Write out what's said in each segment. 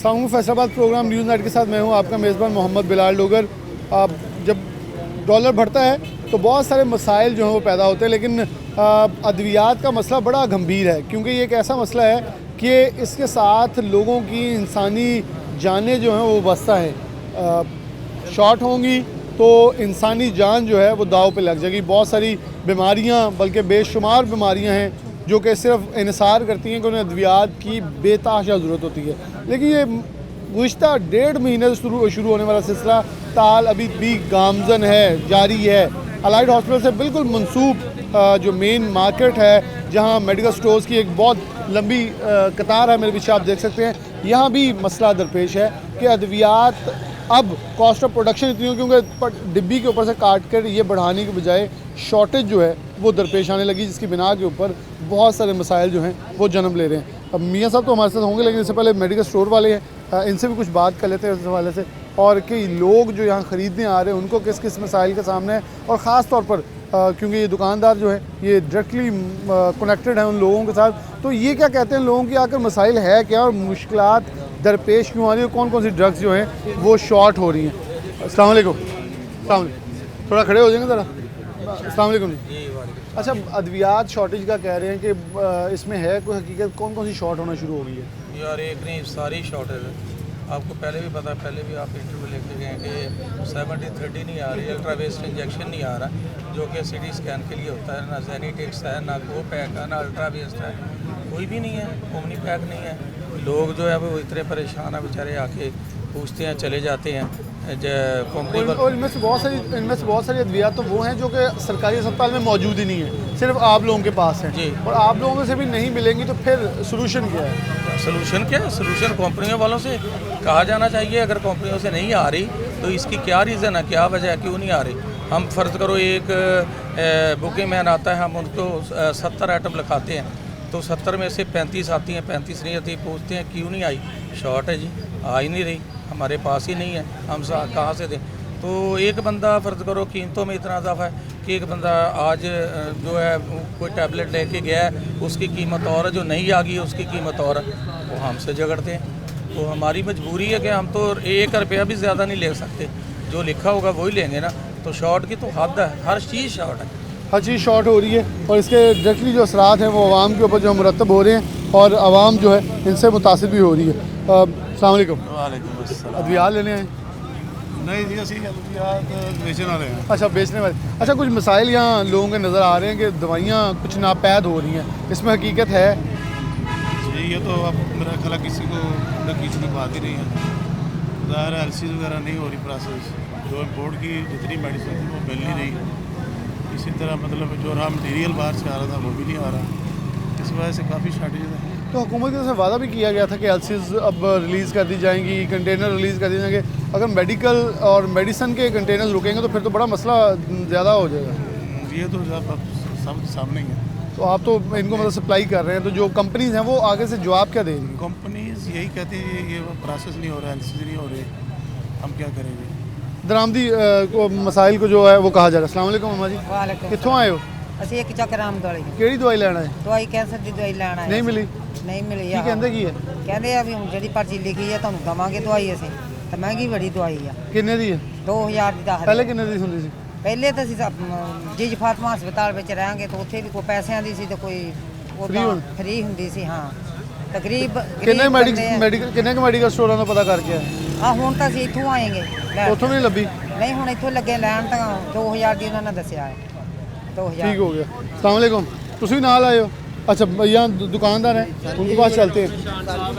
सामू Faisalabad programme news night के साथ मैं हूं आपका मेज़बान मोहम्मद बिलाल डोगर। जब डॉलर बढ़ता है तो बहुत सारे मसाइल जो हैं वो पैदा होते हैं, लेकिन अद्वियात का मसला बड़ा गंभीर है, क्योंकि ये एक ऐसा मसला है कि इसके साथ लोगों की इंसानी जानें जो हैं वो बस्ता है। शॉर्ट होंगी तो इंसानी जान जो है वो दाव पे लग जाएगी। बहुत सारी बीमारियां, बल्कि बेशुमार बीमारियां हैं जो कि सिर्फ इन्हिसार करती हैं कि उन्हें अद्वियात की बेतहाशा ज़रूरत होती है। लेकिन ये गुज़िश्ता 1.5 महीने से शुरू होने वाला सिलसिला ताल अभी भी गामजन है, जारी है। अलाइड हॉस्पिटल से बिल्कुल मनसूब जो मेन मार्केट है, जहाँ मेडिकल स्टोर्स की एक बहुत लंबी कतार है, मेरे पीछे आप देख सकते हैं, यहाँ भी मसला दरपेश है कि अद्वियात अब कॉस्ट ऑफ प्रोडक्शन इतनी हो, क्योंकि डिब्बी के ऊपर से काट कर ये बढ़ाने के बजाय शॉर्टेज जो है वो दरपेश आने लगी, जिसकी बिना के ऊपर बहुत सारे मसाइल जो हैं वो जन्म ले रहे हैं। अब मियाँ साहब तो हमारे साथ होंगे, लेकिन इससे पहले मेडिकल स्टोर वाले हैं, इनसे भी कुछ बात कर लेते हैं इस हवाले से, और कि लोग जो यहाँ ख़रीदने आ रहे हैं उनको किस किस मसाइल के सामने है, और ख़ास तौर पर क्योंकि ये दुकानदार जो है ये डायरेक्टली कनेक्टेड है उन लोगों के साथ, तो ये क्या कहते हैं लोगों की आकर मसाइल है क्या और मुश्किलात दरपेश क्यों आ रही है, कौन कौन सी ड्रग्स जो हैं वो शॉर्ट हो रही हैं। अस्सलाम वालेकुम। थोड़ा खड़े हो जाएंगे ज़रा। अस्सलाम वालेकुम जी। अच्छा, अद्वियात शॉर्टेज का कह रहे हैं कि इसमें है कोई हकीकत, कौन कौन सी शॉर्ट होना शुरू हो गई है? यार एक नहीं, सारी शॉर्टेज है। आपको पहले भी पता है, पहले भी आप इंटरव्यू लेके गए कि 70-30 नहीं आ रही, अल्ट्रा वेस्ट इंजेक्शन नहीं आ रहा, जो कि सिटी स्कैन के लिए होता है। ना जेनिटिक्स है, ना को पैक है, ना अल्ट्रा वेस्ट है, कोई भी नहीं है, ओमनी पैक नहीं है। लोग जो है वो इतने परेशान है बेचारे, आके पूछते हैं, चले जाते हैं। और इनमें से बहुत सारी अद्वियात तो वो हैं जो कि सरकारी अस्पताल में मौजूद ही नहीं है, सिर्फ आप लोगों के पास हैं जी। और आप लोगों में से भी नहीं मिलेंगी, तो फिर सोल्यूशन क्या है? सोल्यूशन क्या है? सोल्यूशन कंपनियों वालों से कहा जाना चाहिए। अगर कंपनियों से नहीं आ रही तो इसकी क्या रीज़न है, क्या वजह है, क्यों नहीं आ रही? हम फ़र्ज़ करो एक बुकिंग मैन आता है, हम उनको 70 आइटम लिखाते हैं, तो 70 में से 35 आती हैं, 35 नहीं आती। पूछते हैं क्यों नहीं आई? शॉर्ट है जी, आ ही नहीं रही, हमारे पास ही नहीं है, हम कहाँ से दें? तो एक बंदा फ़र्ज़ करो कीमतों में इतना इजाफा है कि एक बंदा आज जो है कोई टैबलेट लेके गया है, उसकी कीमत और है, जो नहीं आ गई उसकी कीमत और है, वो हमसे झगड़ते हैं। तो हमारी मजबूरी है कि हम तो 1 रुपया भी ज़्यादा नहीं ले सकते, जो लिखा होगा वही लेंगे ना। तो शॉर्ट की तो हद है, हर चीज़ शॉर्ट है, हर चीज़ शॉर्ट हो रही है, और इसके डायरेक्टली जो असरात हैं वो आवाम के ऊपर जो मुरतब हो रहे हैं, और आवाम जो है इनसे मुतासिर भी हो रही है। अस्सलाम वालेकुम। वालेकुम अस्सलाम। अद्वियात लेने आए? नहीं जी, असं अद्वियात बेचने वाले हैं। अच्छा, बेचने वाले। अच्छा, कुछ मसाइल यहाँ लोगों के नज़र आ रहे हैं कि दवाइयाँ कुछ नापैद हो रही हैं, इसमें हकीकत है? जी, ये तो अब मेरा ख्याल किसी को किसी की बात ही नहीं है। ज़ाहिर है एलसी वगैरह नहीं हो रही प्रोसेस, जो इम्पोर्ट की जितनी मेडिसिन थी वो मिल नहीं रही। इसी तरह मतलब जो रॉ मटीरियल बाहर से आ रहा था वो भी नहीं आ रहा, इस वजह से काफ़ी शॉर्टेज है। तो हुकूमत की तरफ से वादा भी किया गया था कि एलसीज अब रिलीज़ कर दी जाएंगी, कंटेनर रिलीज़ कर दिए जाएंगे। अगर मेडिकल और मेडिसन के कंटेनर रुकेंगे तो फिर तो बड़ा मसला ज़्यादा हो जाएगा। ये तो सब सामने ही है। तो आप तो इनको मतलब सप्लाई कर रहे हैं, तो जो कंपनीज हैं वो आगे से जवाब क्या दे रही हैं? कंपनीज यही कहती है ये प्रोसेस नहीं हो रहा है, एलसी नहीं हो रही, हम क्या करेंगे? दरामदी मसाइल को जो है वो कहा जा रहा है। अस्सलाम वालेकुम अम्मा जी। वालेकुम। कित्थों आए हो? ਅਸੀਂ ਇੱਕ ਚੱਕਰ ਆਮਦਵਾਲੀ ਕਿਹੜੀ ਦਵਾਈ ਲੈਣ ਆਏ? ਦਵਾਈ ਕੈਂਸਰ ਦੀ ਦਵਾਈ ਲੈਣ ਆਏ ਨਹੀਂ ਮਿਲੀ? ਨਹੀਂ ਮਿਲੀ ਕੀ ਕਹਿੰਦੇ ਕੀ ਹੈ? ਕਹਿੰਦੇ ਆ ਵੀ ਹੁਣ ਜਿਹੜੀ ਪਰਚੀ ਲਿਖੀ ਆ ਤੁਹਾਨੂੰ ਦਵਾਂਗੇ ਦਵਾਈ ਅਸੀਂ, ਤੇ ਮਹਿੰਗੀ ਬੜੀ ਦਵਾਈ ਆ, ਕਿੰਨੇ ਦੀ ਹੈ? 2000 ਦੀ ਦੱਸ ਪਹਿਲੇ ਕਿੰਨੇ ਦੀ ਹੁੰਦੀ ਸੀ? ਪਹਿਲੇ ਤਾਂ ਅਸੀਂ ਜੀ ਫਾਤਮਾ ਹਸਪਤਾਲ ਵਿੱਚ ਰਹਾਂਗੇ ਤਾਂ ਉੱਥੇ ਵੀ ਕੋਈ ਪੈਸਿਆਂ ਦੀ ਸੀ ਤੇ ਕੋਈ ਫ੍ਰੀ ਹੁੰਦੀ ਸੀ। ਹਾਂ, ਤਕਰੀਬ ਕਿੰਨੇ ਮੈਡੀਕਲ ਸਟੋਰਾਂ ਦਾ ਪਤਾ ਕਰਕੇ ਆਏ? ਹਾਂ, ਹੁਣ ਤਾਂ ਅਸੀਂ ਇੱਥੋਂ ਆਏਂਗੇ, ਉੱਥੋਂ ਨਹੀਂ ਲੱਭੀ? ਨਹੀਂ, ਹੁਣ ਇੱਥੋਂ ਲੱਗੇ ਲੈਣ ਤਾਂ 2000 ਦੀ ਉਹਨਾਂ ਨੇ ਦੱਸਿਆ ਹੈ। 2000 ठीक हो गया। अस्सलाम वालेकुम। तुसी नाल आए हो? अच्छा, यहाँ दुकानदार हैं, उनके पास चलते हैं।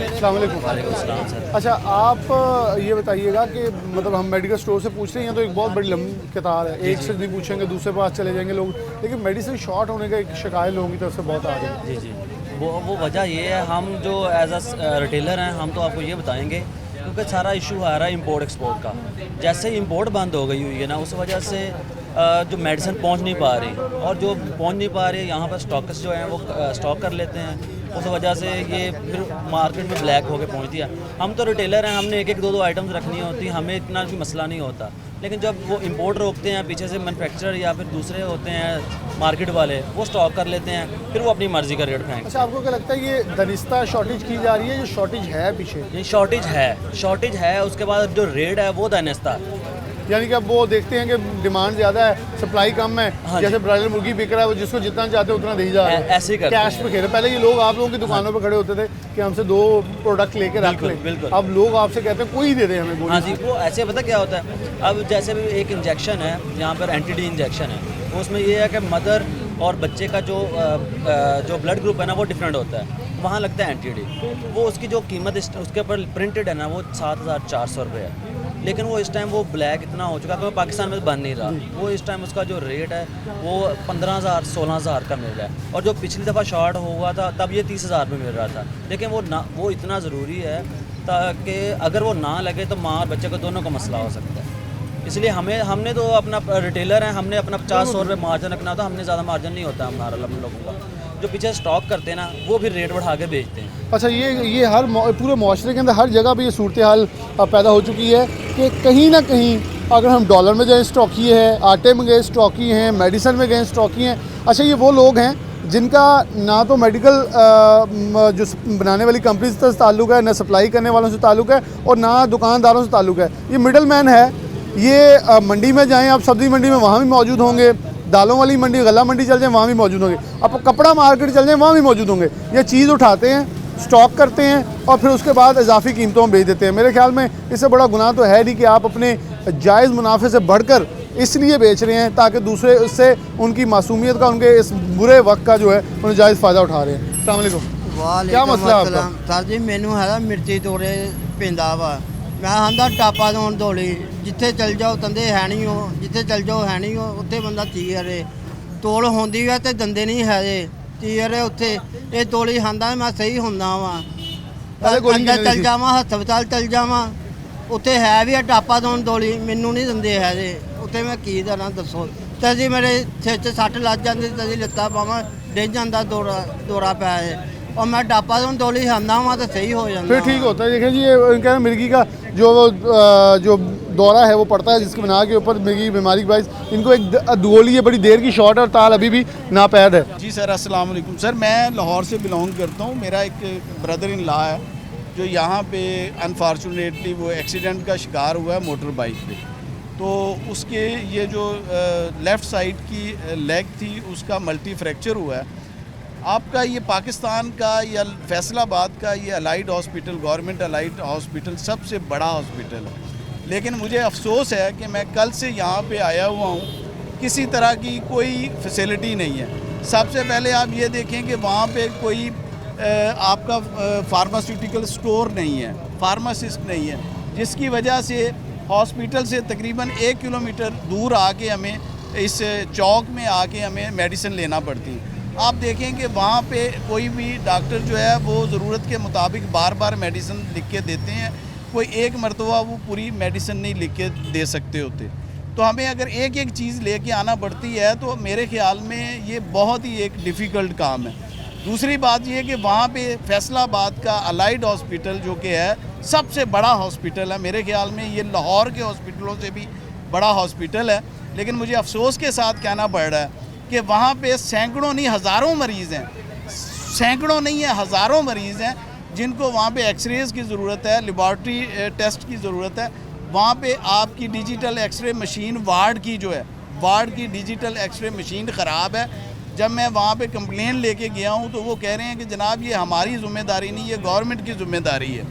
अस्सलाम वालेकुम। अच्छा, आप ये बताइएगा कि मतलब हम मेडिकल स्टोर से पूछ रहे हैं तो एक बहुत बड़ी लंबी कतार है, एक से नहीं पूछेंगे दूसरे पास चले जाएंगे लोग, लेकिन मेडिसिन शॉर्ट होने का एक शिकायत लोगों की तरफ से बहुत आ रही है। जी जी, वो वजह ये है, हम जो एज अ रिटेलर हैं हम तो आपको ये बताएंगे, क्योंकि सारा इशू आ रहा है इंपोर्ट एक्सपोर्ट का। जैसे इंपोर्ट बंद हो गई हुई है ना, उस वजह से जो मेडिसिन पहुंच नहीं पा रही, और जो पहुंच नहीं पा रही यहाँ पर स्टॉकर्स जो हैं वो स्टॉक कर लेते हैं, उस वजह से ये फिर मार्केट में ब्लैक होकर पहुंचती है। हम तो रिटेलर हैं, हमने एक एक दो आइटम्स रखनी होती, हमें इतना कोई मसला नहीं होता। लेकिन जब वो इंपोर्ट रोकते हैं, पीछे से मैन्युफैक्चरर या फिर दूसरे होते हैं मार्केट वाले, वो स्टॉक कर लेते हैं, फिर वो अपनी मर्ज़ी का रेट फेंकते अच्छा, आपको क्या लगता है ये दनिस्ता शॉर्टेज की जा रही है, ये शॉर्टेज है पीछे? हैं। ये शॉर्टेज है, उसके बाद जो रेट है वो दानिस्ता है। यानी कि अब वो देखते हैं कि डिमांड ज़्यादा है, सप्लाई कम है, हाँ जैसे ब्रायलर मुर्गी बिक रहा है, वो जिसको जितना चाहते हैं उतना दे ही जा रहा है, ऐसे ही करते कैश हैं। पे खेल रहे। पहले ये लोग आप लोगों की दुकानों पे खड़े होते थे कि हमसे 2 प्रोडक्ट लेके रख बिल्कुल, लें, बिल्कुल। अब लोग आपसे कहते हैं कोई दे दे हमें गोली। हाँ जी, वो ऐसे पता क्या होता है, अब जैसे भी एक इंजेक्शन है, यहाँ पर एंटी-डी इंजेक्शन है, तो उसमें ये है कि मदर और बच्चे का जो ब्लड ग्रुप है ना वो डिफरेंट होता है, वहाँ लगता है एंटी-डी। वो उसकी जो कीमत उसके ऊपर प्रिंटेड है ना वो 7,400 रुपये है। लेकिन वो इस टाइम वो ब्लैक इतना हो चुका है कि वो पाकिस्तान में बन नहीं रहा। वो इस टाइम उसका जो रेट है वो 15,000 16,000 का मिल रहा है, और जो पिछली दफ़ा शॉर्ट हुआ था तब ये 30,000 में मिल रहा था। लेकिन वो इतना ज़रूरी है ताकि अगर वो ना लगे तो माँ और बच्चे को दोनों का मसला हो सकता है। इसलिए हमने तो अपना रिटेलर है, हमने अपना 50-100 रुपये मार्जिन रखना होता, हमने ज़्यादा मार्जिन नहीं होता हमारा लोगों का। जो पीछे स्टॉक करते हैं ना वो फिर रेट बढ़ा के बेचते हैं। अच्छा, ये हर पूरे माशरे के अंदर हर जगह पे ये सूरत हाल पैदा हो चुकी है कि कहीं ना कहीं अगर हम डॉलर में जाएँ स्टॉकी है, आटे में गए स्टॉकी हैं, मेडिसिन में गए स्टॉकी हैं। अच्छा, ये वो लोग हैं जिनका ना तो मेडिकल जो बनाने वाली कंपनी से ताल्लुक़ है, ना सप्लाई करने वालों से ताल्लुक़ है, और ना दुकानदारों से ताल्लुक़ है। ये मिडल मैन है। ये मंडी में जाएँ आप, सब्ज़ी मंडी में वहाँ भी मौजूद होंगे, दालों वाली मंडी, गला मंडी चल जाएँ वहाँ भी मौजूद होंगे, अब कपड़ा मार्केट चल जाएँ वहाँ भी मौजूद होंगे। ये चीज़ उठाते हैं, स्टॉक करते हैं और फिर उसके बाद इजाफी कीमतों में बेच देते हैं। मेरे ख्याल में इससे बड़ा गुनाह तो है नहीं कि आप अपने जायज़ मुनाफे से बढ़कर इसलिए बेच रहे हैं ताकि दूसरे उससे उनकी मासूमियत का, उनके इस बुरे वक्त का जो है उन्हें जायज़ फ़ायदा उठा रहे हैं। अस्सलाम वालेकुम। क्या मसला है आपका? सर जी ਮੈਨੂੰ ਹੈਗਾ ਮਿਰਚੀ ਤੋੜੇ ਪੈਂਦਾ ਵਾ। ਮੈਂ ਆਂਦਾ ਟਾਪਾ ਦੋਣ ਦੋਲੀ ਜਿੱਥੇ ਚਲ ਜਾਓ ਤੰਦੇ ਹੈ ਨਹੀਂ ਹੋ, ਜਿੱਥੇ ਚਲ ਜਾਓ ਹੈ ਨਹੀਂ ਹੋ, ਉੱਥੇ ਬੰਦਾ ਚੀਰੇ ਤੋਲ ਹੁੰਦੀ ਹੈ ਤੇ ਦੰਦੇ ਨਹੀਂ ਹੈਗੇ ਚੀਰੇ ਉੱਥੇ। ਇਹ ਤੋਲੀ ਖਾਂਦਾ ਮੈਂ ਸਹੀ ਹੁੰਦਾ ਵਾਂ, ਅੰਦਰ ਚਲ ਜਾਵਾਂ ਹਸਪਤਾਲ ਚਲ ਜਾਵਾਂ, ਉੱਥੇ ਹੈ ਵੀ ਟਾਪਾ ਦੋਣ ਦੋਲੀ, ਮੈਨੂੰ ਨਹੀਂ ਦਿੰਦੇ ਹੈਗੇ ਉੱਥੇ। ਮੈਂ ਕੀ ਕਰਾਂ ਦੱਸੋ? ਤੇ ਜੀ ਮੇਰੇ ਸਿਰ 'ਚ ਸੱਟ ਲੱਗ ਜਾਂਦੀ, ਤੇ ਲੱਤਾਂ ਬਾਹਾਂ ਡਿੱਗ ਜਾਂਦਾ, ਦੌਰਾ ਪਿਆ ਹੈ, और मैं टापा तो डोली खाना वहाँ तो सही हो जाता फिर ठीक होता है। देखें जी, ये इनका मिर्गी का जो दौरा है वो पड़ता है, जिसकी बना के ऊपर मिर्गी की बीमारी के बायस इनको एक गोली है, बड़ी देर की शॉट और ताल अभी भी नापैद है। जी सर, अस्सलाम वालेकुम सर। मैं लाहौर से बिलोंग करता हूँ। मेरा एक ब्रदर इन लॉ है जो यहाँ पे अनफॉर्चुनेटली वो एक्सीडेंट का शिकार हुआ है मोटर बाइक पे। तो उसके ये जो लेफ़्ट साइड की लेग थी उसका मल्टी फ्रैक्चर हुआ है। आपका ये पाकिस्तान का या फैसलाबाद का ये allied hospital, government allied hospital सबसे बड़ा हॉस्पिटल है। लेकिन मुझे अफसोस है कि मैं कल से यहाँ पे आया हुआ हूँ, किसी तरह की कोई फैसिलिटी नहीं है। सबसे पहले आप ये देखें कि वहाँ पे कोई आपका फार्मास्यूटिकल स्टोर नहीं है, फार्मासिस्ट नहीं है, जिसकी वजह से हॉस्पिटल से तकरीबन 1 किलोमीटर दूर आके हमें इस चौक में आके हमें मेडिसिन लेना पड़ती है। आप देखें कि वहाँ पे कोई भी डॉक्टर जो है वो ज़रूरत के मुताबिक बार बार मेडिसिन लिख के देते हैं, कोई एक मरतबा वो पूरी मेडिसिन नहीं लिख के दे सकते होते। तो हमें अगर एक एक चीज़ लेके आना पड़ती है तो मेरे ख़्याल में ये बहुत ही एक डिफ़िकल्ट काम है। दूसरी बात ये कि वहाँ पे फैसलाबाद का अलाइड हॉस्पिटल जो कि है सबसे बड़ा हॉस्पिटल है, मेरे ख़्याल में ये लाहौर के हॉस्पिटलों से भी बड़ा हॉस्पिटल है। लेकिन मुझे अफसोस के साथ कहना पड़ रहा है कि वहाँ पे सैकड़ों नहीं हज़ारों मरीज़ हैं, सैकड़ों नहीं है हज़ारों मरीज़ हैं जिनको वहाँ पे एक्सरेज़ की ज़रूरत है, लेबॉर्ट्री टेस्ट की ज़रूरत है। वहाँ पे आपकी डिजिटल एक्सरे मशीन वार्ड की जो है, वार्ड की डिजिटल एक्सरे मशीन ख़राब है। जब मैं वहाँ पे कंप्लेन लेके गया हूँ तो वो कह रहे हैं कि जनाब ये हमारी ज़िम्मेदारी नहीं, ये गवर्नमेंट की ज़िम्मेदारी है।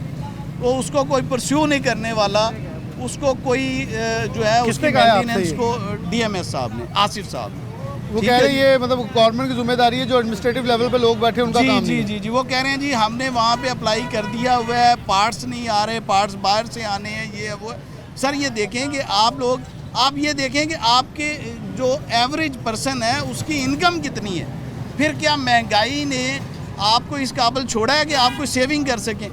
तो उसको कोई परस्यू नहीं करने वाला, उसको कोई जो है उसके मेंटेनेंस को DMS साहब ने, आसिफ साहब ने, वो कह रहे हैं ये मतलब गवर्नमेंट की जिम्मेदारी है, जो एडमिनिस्ट्रेटिव लेवल पे लोग बैठे उनका काम नहीं है। जी वो कह रहे हैं जी हमने वहाँ पे अप्लाई कर दिया हुआ है, पार्ट्स नहीं आ रहे, पार्ट्स बाहर से आने हैं, ये है वो। सर ये देखें कि आप ये देखें कि आपके जो एवरेज पर्सन है उसकी इनकम कितनी है। फिर क्या महंगाई ने आपको इस काबिल छोड़ा है कि आप कोई सेविंग कर सकें?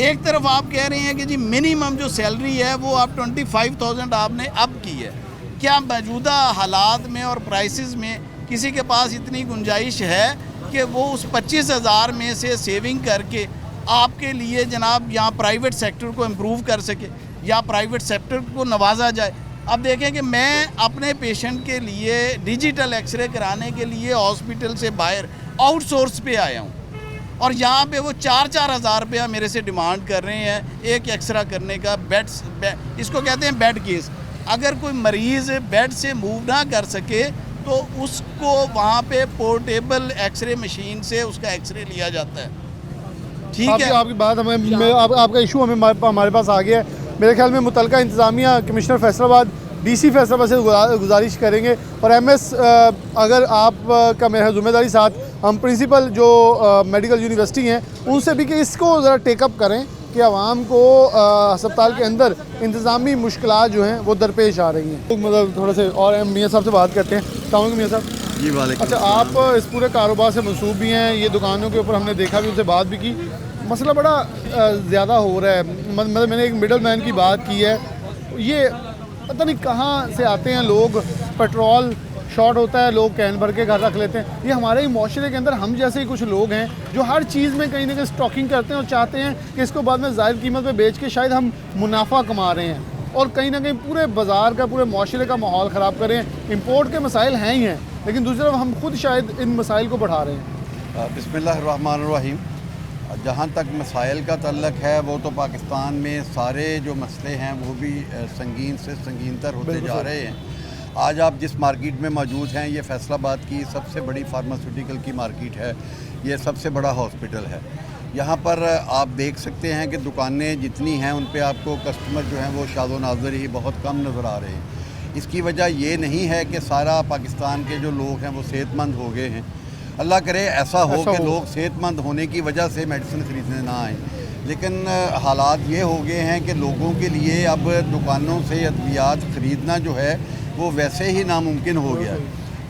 एक तरफ आप कह रहे हैं कि जी मिनिमम जो सैलरी है वो आप 25,000 आपने अब की है। क्या मौजूदा हालात में और प्राइसेस में किसी के पास इतनी गुंजाइश है कि वो उस 25,000 में से सेविंग करके आपके लिए जनाब यहाँ प्राइवेट सेक्टर को इम्प्रूव कर सके या प्राइवेट सेक्टर को नवाजा जाए। अब देखें कि मैं अपने पेशेंट के लिए डिजिटल एक्सरे कराने के लिए हॉस्पिटल से बाहर आउटसोर्स पे आया हूँ और यहाँ पे वो 4-4 हज़ार रुपया मेरे से डिमांड कर रहे हैं एक एक्सरा करने का। इसको कहते हैं बेड केस। अगर कोई मरीज़ बेड से मूव ना कर सके तो उसको वहाँ पे पोर्टेबल एक्सरे मशीन से उसका एक्सरे लिया जाता है। ठीक है, आपकी बात हमें आपका इशू हमारे पास आ गया है। मेरे ख्याल में मुतलका इंतज़ामिया कमिश्नर फैसलाबाद DC फैसलाबाद से गुजारिश करेंगे और MS अगर आप का मेरा ज़िम्मेदारी साथ हम प्रिंसिपल जो मेडिकल यूनिवर्सिटी हैं उनसे भी कि इसको ज़रा टेकअप करें कि आवाम को अस्पताल के अंदर इंतज़ामी मुश्किलात जो हैं वो दरपेश आ रही हैं। मतलब थोड़ा से और मियाँ साहब से बात करते हैं। अस्सलाम वालेकुम मियाँ साहब। जी वालेकुम। अच्छा, आप इस पूरे कारोबार से मंसूब भी हैं, ये दुकानों के ऊपर हमने देखा भी, उनसे बात भी की, मसला बड़ा ज़्यादा हो रहा है। मतलब मैंने एक मिडल मैन की बात की है, ये पता नहीं कहाँ से आते हैं लोग, पेट्रोल शॉर्ट होता है, लोग कैन भर के घर रख लेते हैं। ये हमारे ही माशरे के अंदर हम जैसे ही कुछ लोग हैं जो हर चीज़ में कहीं ना कहीं स्टॉकिंग करते हैं और चाहते हैं कि इसको बाद में ज़ायद कीमत पे बेच के शायद हम मुनाफा कमा रहे हैं और कहीं ना कहीं पूरे बाज़ार का, पूरे माशरे का माहौल ख़राब कर रहे हैं। इम्पोर्ट के मसाइल हैं ही हैं, लेकिन दूसरी तरफ हम खुद शायद इन मसाइल को बढ़ा रहे हैं। बिस्मिल्लाहिर्रहमानिर्रहीम। जहाँ तक मसाइल का तल्लक है वो तो पाकिस्तान में सारे जो मसले हैं वो भी संगीन से संगीनतर होते जा रहे हैं। आज आप जिस मार्केट में मौजूद हैं ये फैसलाबाद की सबसे बड़ी फार्मास्यूटिकल की मार्केट है, ये सबसे बड़ा हॉस्पिटल है। यहाँ पर आप देख सकते हैं कि दुकानें जितनी हैं उन पे आपको कस्टमर जो हैं वो शादो नाज़र ही बहुत कम नज़र आ रहे हैं। इसकी वजह ये नहीं है कि सारा पाकिस्तान के जो लोग हैं वो सेहतमंद हो गए हैं। अल्लाह करे ऐसा हो कि लोग सेहतमंद होने की वजह से मेडिसिन ख़रीदने ना आएँ, लेकिन हालात ये हो गए हैं कि लोगों के लिए अब दुकानों से अद्वियात ख़रीदना जो है वो वैसे ही नामुमकिन हो गया है,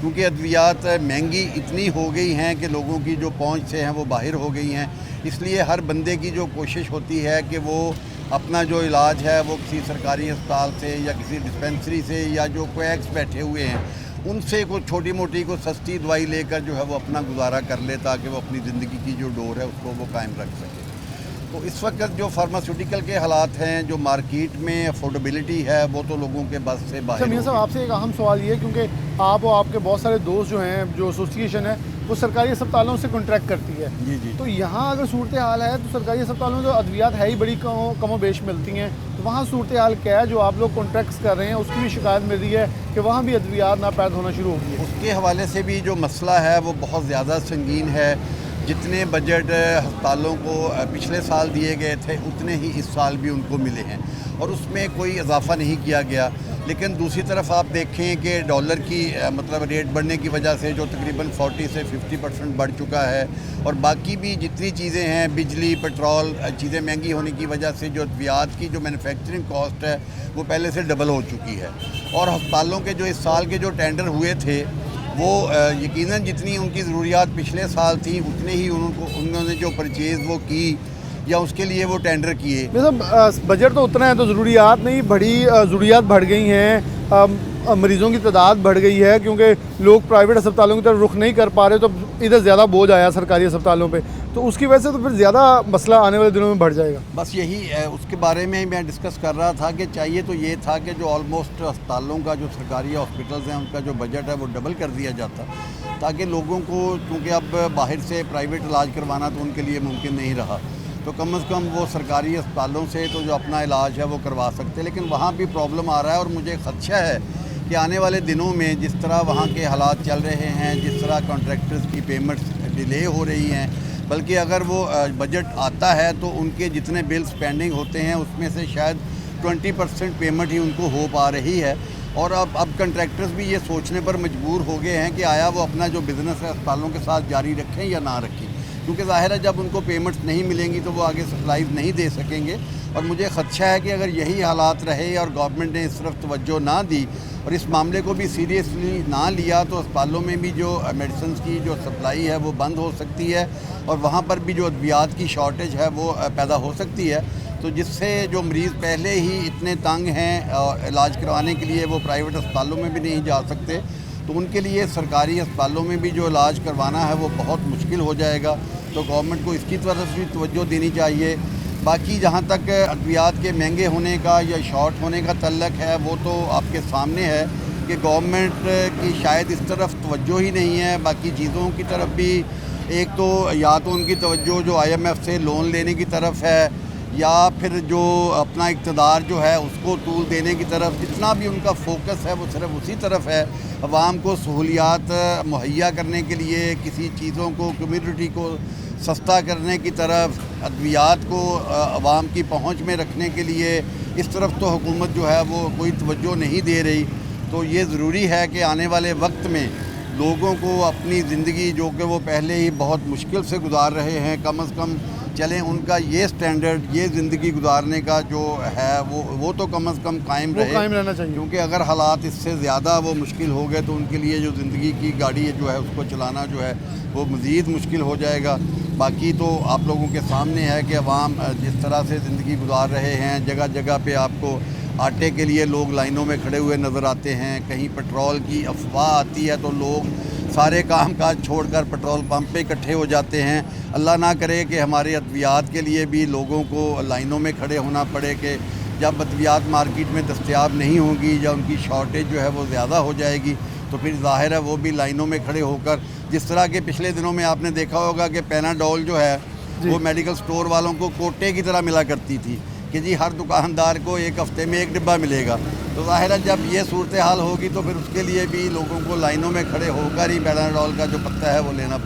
क्योंकि अद्वियात महंगी इतनी हो गई हैं कि लोगों की जो पहुंच से हैं वो बाहर हो गई हैं। इसलिए हर बंदे की जो कोशिश होती है कि वो अपना जो इलाज है वो किसी सरकारी अस्पताल से या किसी डिस्पेंसरी से या जो कोएक्स बैठे हुए हैं उनसे कोई छोटी मोटी को सस्ती दवाई लेकर जो है वो अपना गुजारा कर ले, ताकि वो अपनी ज़िंदगी की जो डोर है उसको वो कायम रख सके। तो इस वक्त जो फार्मास्यूटिकल के हालात हैं, जो मार्केट में अफोर्डेबिलिटी है वो तो लोगों के बस से बाहर। मियां साहब, आपसे एक अहम सवाल ये है, क्योंकि आप और आपके बहुत सारे दोस्त जो हैं, जो एसोसिएशन है वो सरकारी अस्पतालों से कॉन्ट्रैक्ट करती है। जी जी। तो यहाँ अगर सूरत हाल है तो सरकारी अस्पतालों में तो अद्वियात है ही बड़ी कमो बेश मिलती हैं, तो वहाँ सूरत हाल क्या है जो आप लोग कॉन्ट्रैक्ट्स कर रहे हैं? उसकी भी शिकायत मिल रही है कि वहाँ भी अद्वियात नापैद होना शुरू हो गई है। उसके हवाले से भी जो मसला है वो बहुत ज़्यादा संगीन है। जितने बजट अस्पतालों को पिछले साल दिए गए थे उतने ही इस साल भी उनको मिले हैं और उसमें कोई इजाफा नहीं किया गया। लेकिन दूसरी तरफ आप देखें कि डॉलर की मतलब रेट बढ़ने की वजह से जो तकरीबन 40 से 50% बढ़ चुका है और बाकी भी जितनी चीज़ें हैं, बिजली, पेट्रोल, चीज़ें महंगी होने की वजह से जो अद्वियात की जो मैन्युफैक्चरिंग कॉस्ट है वो पहले से डबल हो चुकी है। और अस्पतालों के जो इस साल के जो टेंडर हुए थे वो यकीनन जितनी उनकी ज़रूरियात पिछले साल थी उतने ही उन्होंने जो परचेज़ वो की या उसके लिए वो टेंडर किए। मतलब बजट तो उतना है तो ज़रूरियात नहीं बढ़ी, ज़रूरियात बढ़ गई हैं, मरीज़ों की तादाद बढ़ गई है क्योंकि लोग प्राइवेट अस्पतालों की तरफ रुख नहीं कर पा रहे, तो इधर ज़्यादा बोझ आया सरकारी अस्पतालों पे, तो उसकी वजह से तो फिर ज़्यादा मसला आने वाले दिनों में बढ़ जाएगा। बस यही उसके बारे में ही मैं डिस्कस कर रहा था कि चाहिए तो ये था कि जो ऑलमोस्ट अस्पतालों का जो सरकारी हॉस्पिटल्स हैं उनका जो बजट है वो डबल कर दिया जाता, ताकि लोगों को, क्योंकि अब बाहर से प्राइवेट इलाज करवाना तो उनके लिए मुमकिन नहीं रहा, तो कम से कम वो सरकारी अस्पतालों से तो जो अपना इलाज है वो करवा सकते। लेकिन वहाँ भी प्रॉब्लम आ रहा है और मुझे खदशा है कि आने वाले दिनों में जिस तरह वहाँ के हालात चल रहे हैं, जिस तरह कॉन्ट्रैक्टर्स की पेमेंट्स डिले हो रही हैं, बल्कि अगर वो बजट आता है तो उनके जितने बिल्स पेंडिंग होते हैं उसमें से शायद 20% पेमेंट ही उनको हो पा रही है। और अब कॉन्ट्रैक्टर्स भी ये सोचने पर मजबूर हो गए हैं कि आया वो अपना जो बिज़नेस है अस्पतालों के साथ जारी रखें या ना रखें, क्योंकि ज़ाहिर है जब उनको पेमेंट्स नहीं मिलेंगी तो वो आगे सप्लाईज नहीं दे सकेंगे। और मुझे खदशा है कि अगर यही हालात रहे और गवर्नमेंट ने इस तरफ तवज्जो ना दी और इस मामले को भी सीरियसली ना लिया तो अस्पतालों में भी जो मेडिसिन की जो सप्लाई है वो बंद हो सकती है और वहाँ पर भी जो अद्वियात की शॉर्टेज है वो पैदा हो सकती है, तो जिससे जो मरीज़ पहले ही इतने तंग हैं और इलाज करवाने के लिए वो प्राइवेट अस्पतालों में भी नहीं जा सकते, तो उनके लिए सरकारी अस्पतालों में भी जो इलाज करवाना है वो बहुत मुश्किल मुश्किल हो जाएगा। तो गवर्नमेंट को इसकी तरफ भी तवज्जो देनी चाहिए। बाकी जहाँ तक अद्वियात के महंगे होने का या शॉर्ट होने का तल्लक है, वो तो आपके सामने है कि गवर्नमेंट की शायद इस तरफ तवज्जो ही नहीं है। बाकी चीज़ों की तरफ भी एक तो या तो उनकी तवज्जो जो IMF से लोन लेने की तरफ है, या फिर जो अपना इक़्तिदार जो है उसको टूल देने की तरफ, जितना भी उनका फोकस है वो सिर्फ उसी तरफ है। अवाम को सहूलियात मुहैया करने के लिए, किसी चीज़ों को, कम्युनिटी को सस्ता करने की तरफ, अद्वियात को अवाम की पहुंच में रखने के लिए, इस तरफ तो हुकूमत जो है वो कोई तवज्जो नहीं दे रही। तो ये ज़रूरी है कि आने वाले वक्त में लोगों को अपनी ज़िंदगी, जो कि वो पहले ही बहुत मुश्किल से गुजार रहे हैं, कम अज़ कम चलें उनका ये स्टैंडर्ड, ये ज़िंदगी गुजारने का जो है वो तो कम अज़ कम कायम रहना चाहिए। क्योंकि अगर हालात इससे ज़्यादा वो मुश्किल हो गए तो उनके लिए जो ज़िंदगी की गाड़ी जो है उसको चलाना जो है वो मज़ीद मुश्किल हो जाएगा। बाकी तो आप लोगों के सामने है कि अवाम जिस तरह से ज़िंदगी गुजार रहे हैं, जगह जगह पे आपको आटे के लिए लोग लाइनों में खड़े हुए नज़र आते हैं। कहीं पेट्रोल की अफवाह आती है तो लोग सारे काम काज छोड़कर पेट्रोल पंप पे इकट्ठे हो जाते हैं। अल्लाह ना करे कि हमारे अद्वियात के लिए भी लोगों को लाइनों में खड़े होना पड़े, कि जब अद्वियात मार्केट में दस्तयाब नहीं होंगी या उनकी शॉर्टेज जो है वो ज़्यादा हो जाएगी तो फिर ज़ाहिर है वो भी लाइनों में खड़े होकर, जिस तरह के पिछले दिनों में आपने देखा होगा कि पैनाडोल जो है वो मेडिकल स्टोर वालों को कोटे की तरह मिला करती थी कि जी हर दुकानदार को एक हफ़्ते में एक डिब्बा मिलेगा। तो ज़ाहिर है जब ये सूरत हाल होगी तो फिर उसके लिए भी लोगों को लाइनों में खड़े होकर ही पैनाडोल का जो पत्ता है वो लेना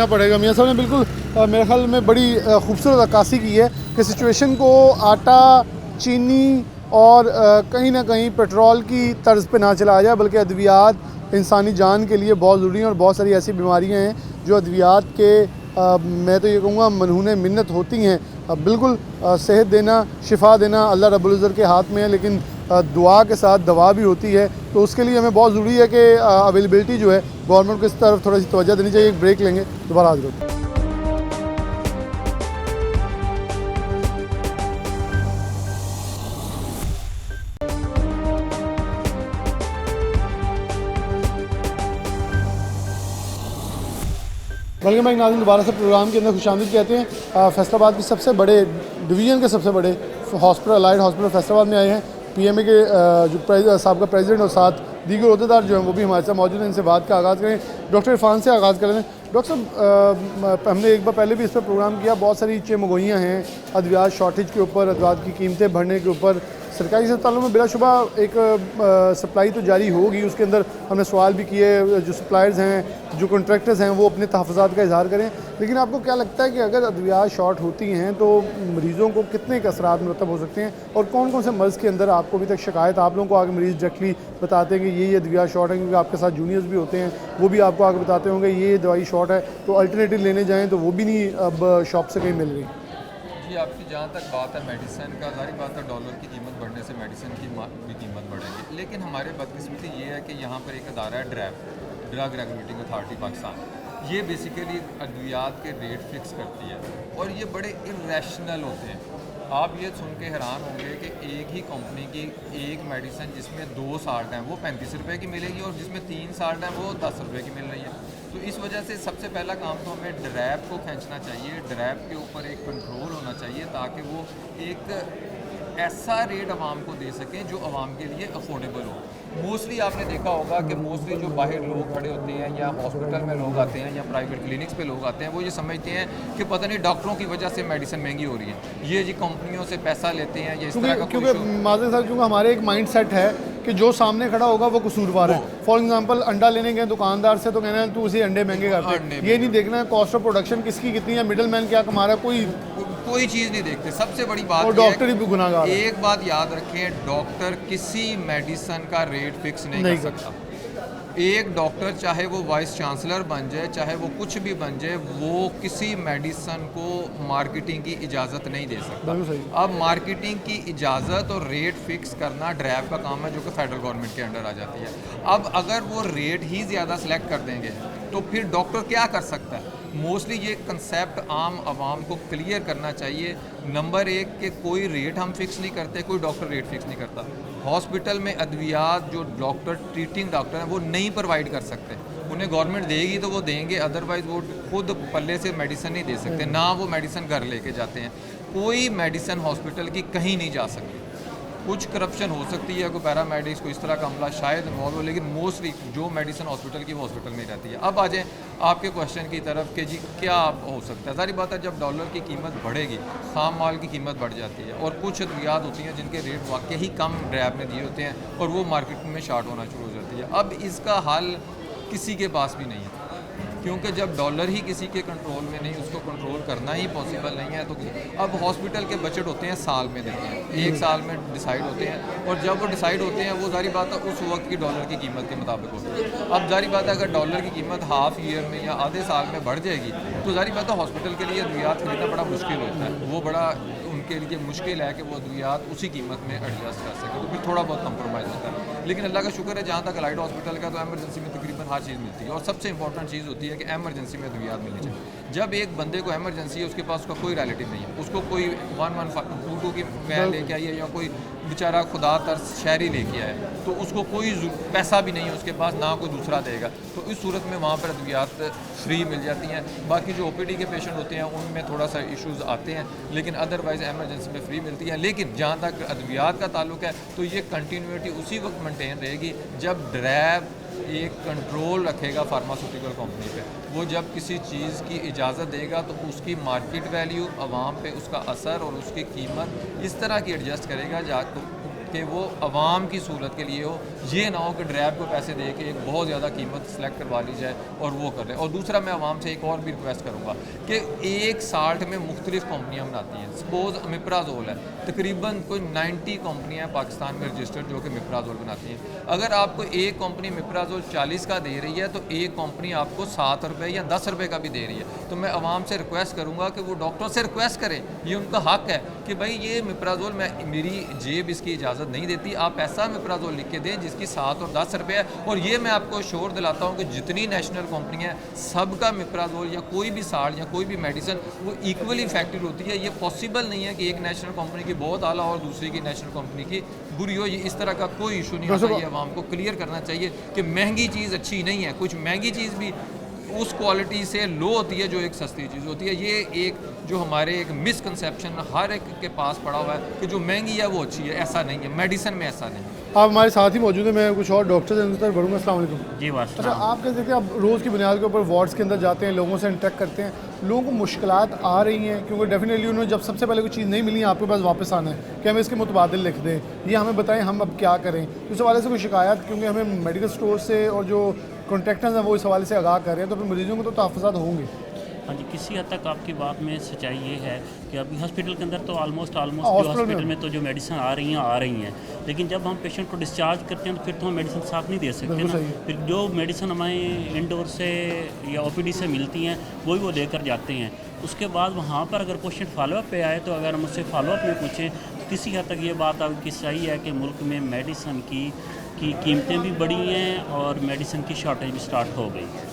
पड़ेगा। मियाँ साहब ने बिल्कुल मेरे ख्याल में बड़ी खूबसूरत अक्कासी की है कि सिचुएशन को आटा, चीनी और कहीं ना कहीं पेट्रोल की तर्ज पे ना चलाया जाए, बल्कि अद्वियात इंसानी जान के लिए बहुत ज़रूरी हैं। और बहुत सारी ऐसी बीमारियां हैं जो अद्वियात के मैं तो ये कहूँगा मनहूने मिन्नत होती हैं। बिल्कुल सेहत देना, शिफा देना अल्लाह रब्बुल इज़्ज़त के हाथ में है, लेकिन दुआ के साथ दवा भी होती है। तो उसके लिए हमें बहुत ज़रूरी है कि अवेलेबिलिटी जो है गवर्नमेंट को इस तरफ थोड़ी सी तवज्जो देनी चाहिए। एक ब्रेक लेंगे, दोबारा हाजिर होते हैं। वेलकम बैक नाज़रीन, दोबारा से प्रोग्राम के अंदर खुशामदीद कहते हैं। फैसलाबाद के सबसे बड़े डिवीज़न के सबसे बड़े हॉस्पिटल, अलाइड हॉस्पिटल फैसलाबाद में आए हैं। PMA के जो साहब का प्रेसिडेंट और साथ दीगर अहदेदार जो हैं वो भी हमारे साथ मौजूद हैं। इनसे बात का आगाज़ करें, डॉक्टर इरफान से आगाज़ करें। डॉक्टर साहब, हमने एक बार पहले भी इस पर प्रोग्राम किया, बहुत सारी चेमगोइयाँ हैं अद्वियात शॉर्टेज के ऊपर, अद्वियात की कीमतें बढ़ने के ऊपर। सरकारी अस्पतालों में बिलाशुबा एक सप्लाई तो जारी होगी, उसके अंदर हमने सवाल भी किए, जो सप्लायर्स हैं, जो कॉन्ट्रैक्टर्स हैं, वो अपने तहफ़्फ़ुज़ात का इज़हार करें। लेकिन आपको क्या लगता है कि अगर अद्वियात शॉर्ट होती हैं तो मरीज़ों को कितने के असरात मुरतब हो सकते हैं, और कौन कौन से मर्ज़ के अंदर आपको अभी तक शिकायत, आप लोगों को आगे मरीज़ डायरेक्टली बताते हैं कि ये अद्वियात शॉर्ट है? क्योंकि आपके साथ जूनियर्स भी होते हैं, वो भी आपको आगे बताते होंगे ये दवाई शॉर्ट है, तो अल्टरनेटिव लेने जाएँ तो वो भी नहीं अब शॉप से कहीं मिल रही। जी, आपकी जहाँ तक बात है मेडिसिन का, सारी बात है डॉलर की कीमत बढ़ने से मेडिसिन की भी कीमत बढ़ेगी। लेकिन हमारे बदकिस्मती ये है कि यहाँ पर एक अदारा है ड्रग रेगुलेटिंग अथॉरिटी पाकिस्तान, ये बेसिकली अद्वियात के रेट फिक्स करती है और ये बड़े इरेशनल होते हैं। आप ये सुन के हैरान होंगे कि एक ही कंपनी की एक मेडिसिन जिसमें 2 साल्ट हैं वो 35 रुपये की मिलेगी और जिसमें 3 साल्ट हैं वो 10 रुपये की मिल रही है। तो इस वजह से सबसे पहला काम तो हमें ड्रैप को खींचना चाहिए, ड्रैप के ऊपर एक कंट्रोल होना चाहिए ताकि वो एक ऐसा रेट आवाम को दे सकें जो आवाम के लिए अफोर्डेबल हो। मोस्टली आपने देखा होगा कि मोस्टली जो बाहर लोग खड़े होते हैं या हॉस्पिटल में लोग आते हैं या प्राइवेट क्लिनिक्स पे लोग आते हैं, वो ये समझते हैं कि पता नहीं डॉक्टरों की वजह से मेडिसिन महंगी हो रही है, ये जी कंपनियों से पैसा लेते हैं, ये इस तरह का। क्योंकि माज़े साहब, क्योंकि हमारे एक माइंड सेट है कि जो सामने खड़ा होगा वो कसूरवार है। फॉर एग्जांपल, अंडा लेने गए दुकानदार से तो कहना है तू उसी अंडे महंगे करते, ये नहीं देखना है कॉस्ट ऑफ प्रोडक्शन किसकी कितनी है, मिडल मैन क्या कमा रहा है, कोई चीज़ नहीं देखते। सबसे बड़ी बात, और डॉक्टर ही भी गुनाहगार। एक बात याद रखें, डॉक्टर किसी मेडिसिन का रेट फिक्स नहीं कर सकता। एक डॉक्टर चाहे वो वाइस चांसलर बन जाए, चाहे वो कुछ भी बन जाए, वो किसी मेडिसिन को मार्केटिंग की इजाज़त नहीं दे सकता। अब मार्केटिंग की इजाज़त और रेट फिक्स करना ड्रैप का काम है जो कि फेडरल गवर्नमेंट के अंडर आ जाती है। अब अगर वो रेट ही ज़्यादा सेलेक्ट कर देंगे तो फिर डॉक्टर क्या कर सकता है? मोस्टली ये कंसेप्ट आम आवाम को क्लियर करना चाहिए। नंबर 1 कि कोई रेट हम फिक्स नहीं करते, कोई डॉक्टर रेट फिक्स नहीं करता। हॉस्पिटल में अद्वियात जो डॉक्टर ट्रीटिंग डॉक्टर हैं वो नहीं प्रोवाइड कर सकते, उन्हें गवर्नमेंट देगी तो वो देंगे, अदरवाइज़ वो खुद पल्ले से मेडिसिन नहीं दे सकते, ना वो मेडिसिन घर लेके जाते हैं। कोई मेडिसिन हॉस्पिटल की कहीं नहीं जा सकती। कुछ करप्शन हो सकती है, कोई पैरामेडिक्स को इस तरह का हमला शायद इन्वॉल्व हो, लेकिन मोस्टली जो मेडिसिन हॉस्पिटल की वो हॉस्पिटल में रहती है। अब आ जाएँ आपके क्वेश्चन की तरफ कि जी क्या हो सकता है। सारी बात है, जब डॉलर की कीमत बढ़ेगी, खाम माल की कीमत बढ़ जाती है, और कुछ अद्वियात होती हैं जिनके रेट वाकई ही कम ड्रैब में दिए होते हैं और वो मार्केट में शार्ट होना शुरू हो जाती है। अब इसका हल किसी के पास भी नहीं है, क्योंकि जब डॉलर ही किसी के कंट्रोल में नहीं, उसको कंट्रोल करना ही पॉसिबल नहीं है। तो अब हॉस्पिटल के बजट होते हैं साल में देते हैं, एक साल में डिसाइड होते हैं, और जब वो डिसाइड होते हैं वो जारी बात है उस वक्त की डॉलर की कीमत के मुताबिक होती है। अब जारी बात है, अगर डॉलर की कीमत हाफ ईयर में या आधे साल में बढ़ जाएगी तो जारी बात है हॉस्पिटल के लिए अद्वियात खरीदना बड़ा मुश्किल होता है। वो बड़ा उनके लिए मुश्किल है कि वो अद्वियात उसी कीमत में एडजस्ट कर सके, तो फिर थोड़ा बहुत कंप्रोमाइज़ होता है। लेकिन अल्लाह का शुक्र है, जहाँ तक अलाइड हॉस्पिटल का, तो एमरजेंसी में तकरीबन हर चीज़ मिलती है, और सबसे इंपॉर्टेंट चीज़ होती है कि एमरजेंसी में अद्वियात मिलनी चाहिए। जब एक बंदे को एमरजेंसी है, उसके पास उसका कोई रिलेटिव नहीं है, उसको कोई 1122 की मैं लेके आई है या कोई बेचारा खुदा तरस शहरी लेके आया, तो उसको कोई पैसा भी नहीं है उसके पास, ना कोई दूसरा देगा, तो इस सूरत में वहाँ पर अद्वियात फ्री मिल जाती हैं। बाकी जो ओपीडी के पेशेंट होते हैं उनमें थोड़ा सा इश्यूज़ आते हैं, लेकिन अदरवाइज़ एमरजेंसी में फ्री मिलती है। लेकिन जहाँ तक अद्वियात का ताल्लुक है, तो ये कंटिन्यूटी उसी वक्त मेंटेन रहेगी जब ड्रैब एक कंट्रोल रखेगा फार्मास्यूटिकल कंपनी पे। वो जब किसी चीज़ की इजाज़त देगा तो उसकी मार्केट वैल्यू, आवाम पे उसका असर और उसकी कीमत इस तरह की एडजस्ट करेगा कि वो आवाम की सूरत के लिए हो। ये ना हो कि ड्रैब को पैसे दे के एक बहुत ज़्यादा कीमत सेलेक्ट करवा ली जाए और वो कर रहे। और दूसरा, मैं आवाम से एक और भी रिक्वेस्ट करूँगा कि एक साल्ट में मुख्तलिफ कंपनियाँ बनाती हैं। सपोज मिप्राजोल है, तकरीबन कोई 90 कंपनियाँ पाकिस्तान में रजिस्टर्ड जो कि मिप्राजोल बनाती हैं। अगर आपको एक कंपनी मिप्राजोल 40 का दे रही है तो एक कंपनी आपको 7 रुपये या 10 रुपये का भी दे रही है। तो मैं आवाम से रिक्वेस्ट करूँगा कि वो डॉक्टर से रिक्वेस्ट करें, ये उनका हक है कि भाई ये मिप्राजोल, मेरी जेब इसकी इजाज़त नहीं देती, आप ऐसा मिप्राजोल लिख के दें जिसकी 7 और 10 रुपये है। और ये मैं आपको श्योर दिलाता हूँ कि जितनी नेशनल कंपनी है, सबका मिप्राजोल या कोई भी साल्ट या कोई भी मेडिसिन वो इक्वली इफेक्टिव होती है। ये पॉसिबल नहीं है कि एक नेशनल कंपनी की बहुत आला और दूसरी की नेशनल कंपनी की बुरी हो। ये इस तरह का कोई इशू नहीं होता। ये आवाम को क्लियर करना चाहिए कि महंगी चीज़ अच्छी नहीं है। कुछ महंगी चीज़ भी उस क्वालिटी से लो होती है जो एक सस्ती चीज़ होती है। ये एक जो हमारे एक मिसकंसेप्शन हर एक के पास पड़ा हुआ है कि जो महंगी है वो अच्छी है, ऐसा नहीं है। मेडिसिन में ऐसा नहीं है। आप हमारे साथ ही मौजूद हैं, मैं कुछ और डॉक्टर से तरफ बढ़ूँगा। अस्सलाम वालेकुम जी। अच्छा, आप कहते हैं कि आप रोज़ की बुनियाद के ऊपर वार्ड्स के अंदर जाते हैं, लोगों से इंटरेक्ट करते हैं, लोगों को मुश्किलात आ रही हैं क्योंकि डेफिनेटली उन्होंने जब सबसे पहले कोई चीज़ नहीं मिली, आपके पास वापस आना है कि हमें इसके मुतबादिल लिख दें, ये हमें बताएं हम अब क्या करें। तो इस हवाले से कोई शिकायत, क्योंकि हमें मेडिकल स्टोर से और जो कॉन्ट्रैक्टर्स हैं वो इस हवाले से आगाह कर रहे हैं, तो फिर मरीजों को तो तहफ़्फ़ुज़ात होंगे। हाँ जी, किसी हद तक आपकी बात में सच्चाई ये है कि अभी हॉस्पिटल के अंदर तो ऑलमोस्ट जो हॉस्पिटल में तो जो मेडिसिन आ रही हैं, लेकिन जब हम पेशेंट को डिस्चार्ज करते हैं तो फिर तो हम मेडिसिन साथ नहीं दे सकते ना। फिर जो मेडिसिन हमें इंडोर से या ओपीडी से मिलती हैं वही वो लेकर जाते हैं। उसके बाद वहाँ पर अगर पेशेंट फॉलोअप पे आए तो अगर हम उससे फॉलोअप में पूछें तो किसी हद तक ये बात आपकी सही है कि मुल्क में मेडिसिन की कीमतें भी बढ़ी हैं और मेडिसिन की शॉर्टेज भी स्टार्ट हो गई है।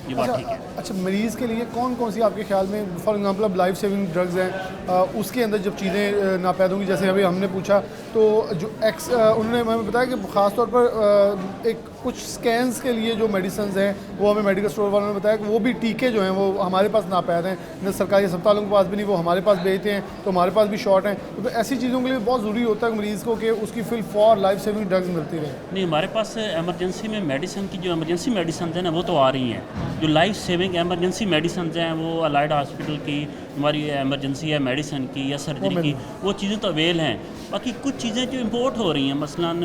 ये बात ठीक है। अच्छा, मरीज़ के लिए कौन कौन सी आपके ख्याल में, फॉर एग्जांपल अब लाइफ सेविंग ड्रग्स हैं, उसके अंदर जब चीज़ें नापैद होंगी, जैसे अभी हमने पूछा तो जो उन्होंने हमें बताया कि ख़ास तौर पर एक कुछ स्कैन्स के लिए जो मेडिसिन हैं वो हमें मेडिकल स्टोर वालों ने बताया कि वो भी टीके जो हैं वो हमारे पास नापैद हैं, न सरकारी अस्पतालों के पास भी नहीं, वो हमारे पास भेजते हैं तो हमारे पास भी शॉर्ट हैं। तो ऐसी चीज़ों के लिए बहुत ज़रूरी होता है मरीज़ को कि उसकी fill for life saving drugs मिलती रहे। नहीं, हमारे पास एमरजेंसी में मेडिसिन की जो एमरजेंसी मेडिसिन है ना वो तो आ रही हैं। जो लाइफ सेविंग एमरजेंसी मेडिसिन हैं वो अलाइड हॉस्पिटल की हमारी एमरजेंसी है मेडिसिन की या सर्जरी की, वो चीज़ें तो अवेल हैं। बाकी कुछ चीज़ें जो इंपोर्ट हो रही हैं, मसलन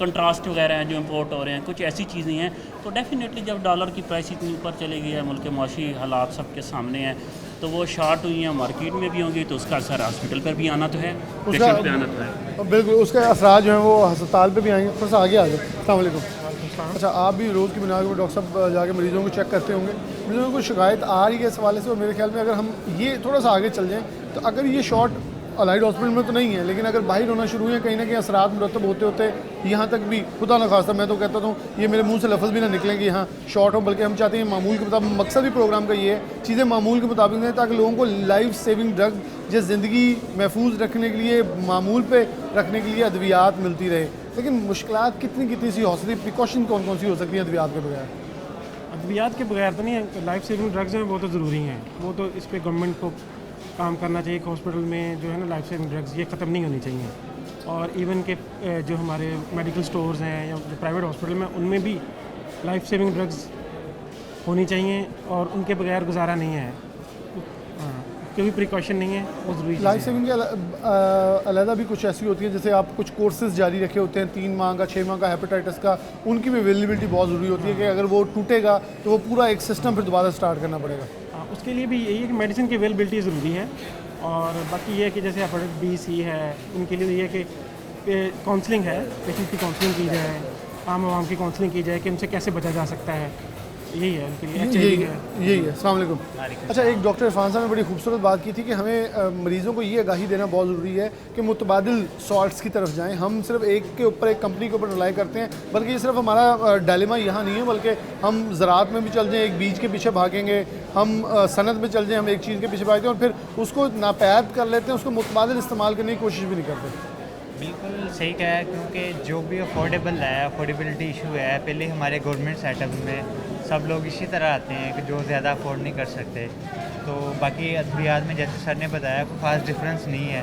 कंट्रास्ट वगैरह हैं जो इंपोर्ट हो रहे हैं, कुछ ऐसी चीज़ें हैं, तो डेफिनेटली जब डॉलर की प्राइस इतनी ऊपर चली गई है, मुल्क के माशी हालात सबके सामने हैं, तो वो शार्ट हुई हैं, मार्केट में भी होंगी, तो उसका असर हॉस्पिटल पर भी आना तो है, पेशेंट पे आना तो है। बिल्कुल, उसके असरात जो हैं वो अस्पताल पे भी आएंगे। थोड़ा सा आगे आ जाए। अस्सलाम वालेकुम। अच्छा, आप भी रोज़ की बुनियाद पर डॉक्टर साहब जाके मरीज़ों को चेक करते होंगे, मरीज़ों को शिकायत आ रही है इस हवाले से, और मेरे ख्याल में अगर हम ये थोड़ा सा आगे चल जाएँ तो अगर ये शॉर्ट अलाइड हॉस्पिटल में तो नहीं है, लेकिन अगर बाहर होना शुरू हुए कहीं ना कहीं असरात मुरतब होते होते यहाँ तक भी, खुदा न खास्ता मैं तो कहता हूँ ये मेरे मुंह से लफ्ज़ भी ना निकलें कि यहाँ शॉर्ट हो, बल्कि हम चाहते हैं मामूल के मुताबिक, मकसद भी प्रोग्राम का ये है चीज़ें मामूल के मुताबिक दें ताकि लोगों को लाइफ सेविंग ड्रग जिस ज़िंदगी महफूज रखने के लिए, मामूल पे रखने के लिए अद्वियात मिलती रहे। लेकिन मुश्किलात कितनी सी हो सकती है, प्रिकॉशन कौन कौन सी हो सकती है अद्वियात के बगैर? अद्वियात के बगैर तो नहीं, लाइफ सेविंग ड्रग्स हैं वो तो ज़रूरी हैं, वो तो इस पर गवर्नमेंट को काम करना चाहिए कि हॉस्पिटल में जो है ना लाइफ सेविंग ड्रग्स ये ख़त्म नहीं होनी चाहिए। और इवन के जो हमारे मेडिकल स्टोर्स हैं या जो प्राइवेट हॉस्पिटल में उनमें भी लाइफ सेविंग ड्रग्स होनी चाहिए और उनके बगैर गुजारा नहीं है। कोई प्रिकॉशन नहीं है, वो ज़रूरी। लाइफ सेविंग के अलहदा भी कुछ ऐसी होती है, जैसे आप कुछ कोर्सेज जारी रखे होते हैं 3 माह का 6 माह का हेपेटाइटिस का, उनकी भी अवेलेबिलिटी बहुत ज़रूरी होती है कि अगर वो टूटेगा तो वो पूरा एक सिस्टम फिर दोबारा स्टार्ट करना पड़ेगा। उसके लिए भी यही है कि मेडिसिन की अवेलेबिलिटी ज़रूरी है। और बाकी ये है कि जैसे हेपेटाइटिस बी सी है, इनके लिए ये है कि काउंसलिंग है, पेशेंट की काउंसलिंग की जाए, आम आवाम की काउंसलिंग की जाए कि उनसे कैसे बचा जा सकता है। यही है उनके लिए, यही है। अस्सलाम वालेकुम। अच्छा, एक डॉक्टर इरफान साहब ने बड़ी खूबसूरत बात की थी कि हमें मरीज़ों को ये आगाही देना बहुत ज़रूरी है कि मुतबादिल सॉल्ट्स की तरफ जाएं। हम सिर्फ एक के ऊपर, एक कंपनी के ऊपर रिलाई करते हैं, बल्कि ये सिर्फ हमारा डायलेमा यहाँ नहीं है, बल्कि हम ज़राअत में भी चल जाएँ, एक बीज के पीछे भागेंगे, हम सनत में चल जाएँ, हम एक चीज़ के पीछे भागते हैं और फिर उसको नापैद कर लेते हैं, उसको मुतबादिल इस्तेमाल करने की कोशिश भी नहीं करते। बिल्कुल सही कहा है, क्योंकि जो भी अफोर्डेबल है, अफोर्डेबिलिटी इशू है, पहले हमारे गवर्नमेंट सेटअप में सब लोग इसी तरह आते हैं कि जो ज़्यादा अफोर्ड नहीं कर सकते। तो बाकी अद्वियात में जैसे सर ने बताया कोई ख़ास डिफरेंस नहीं है,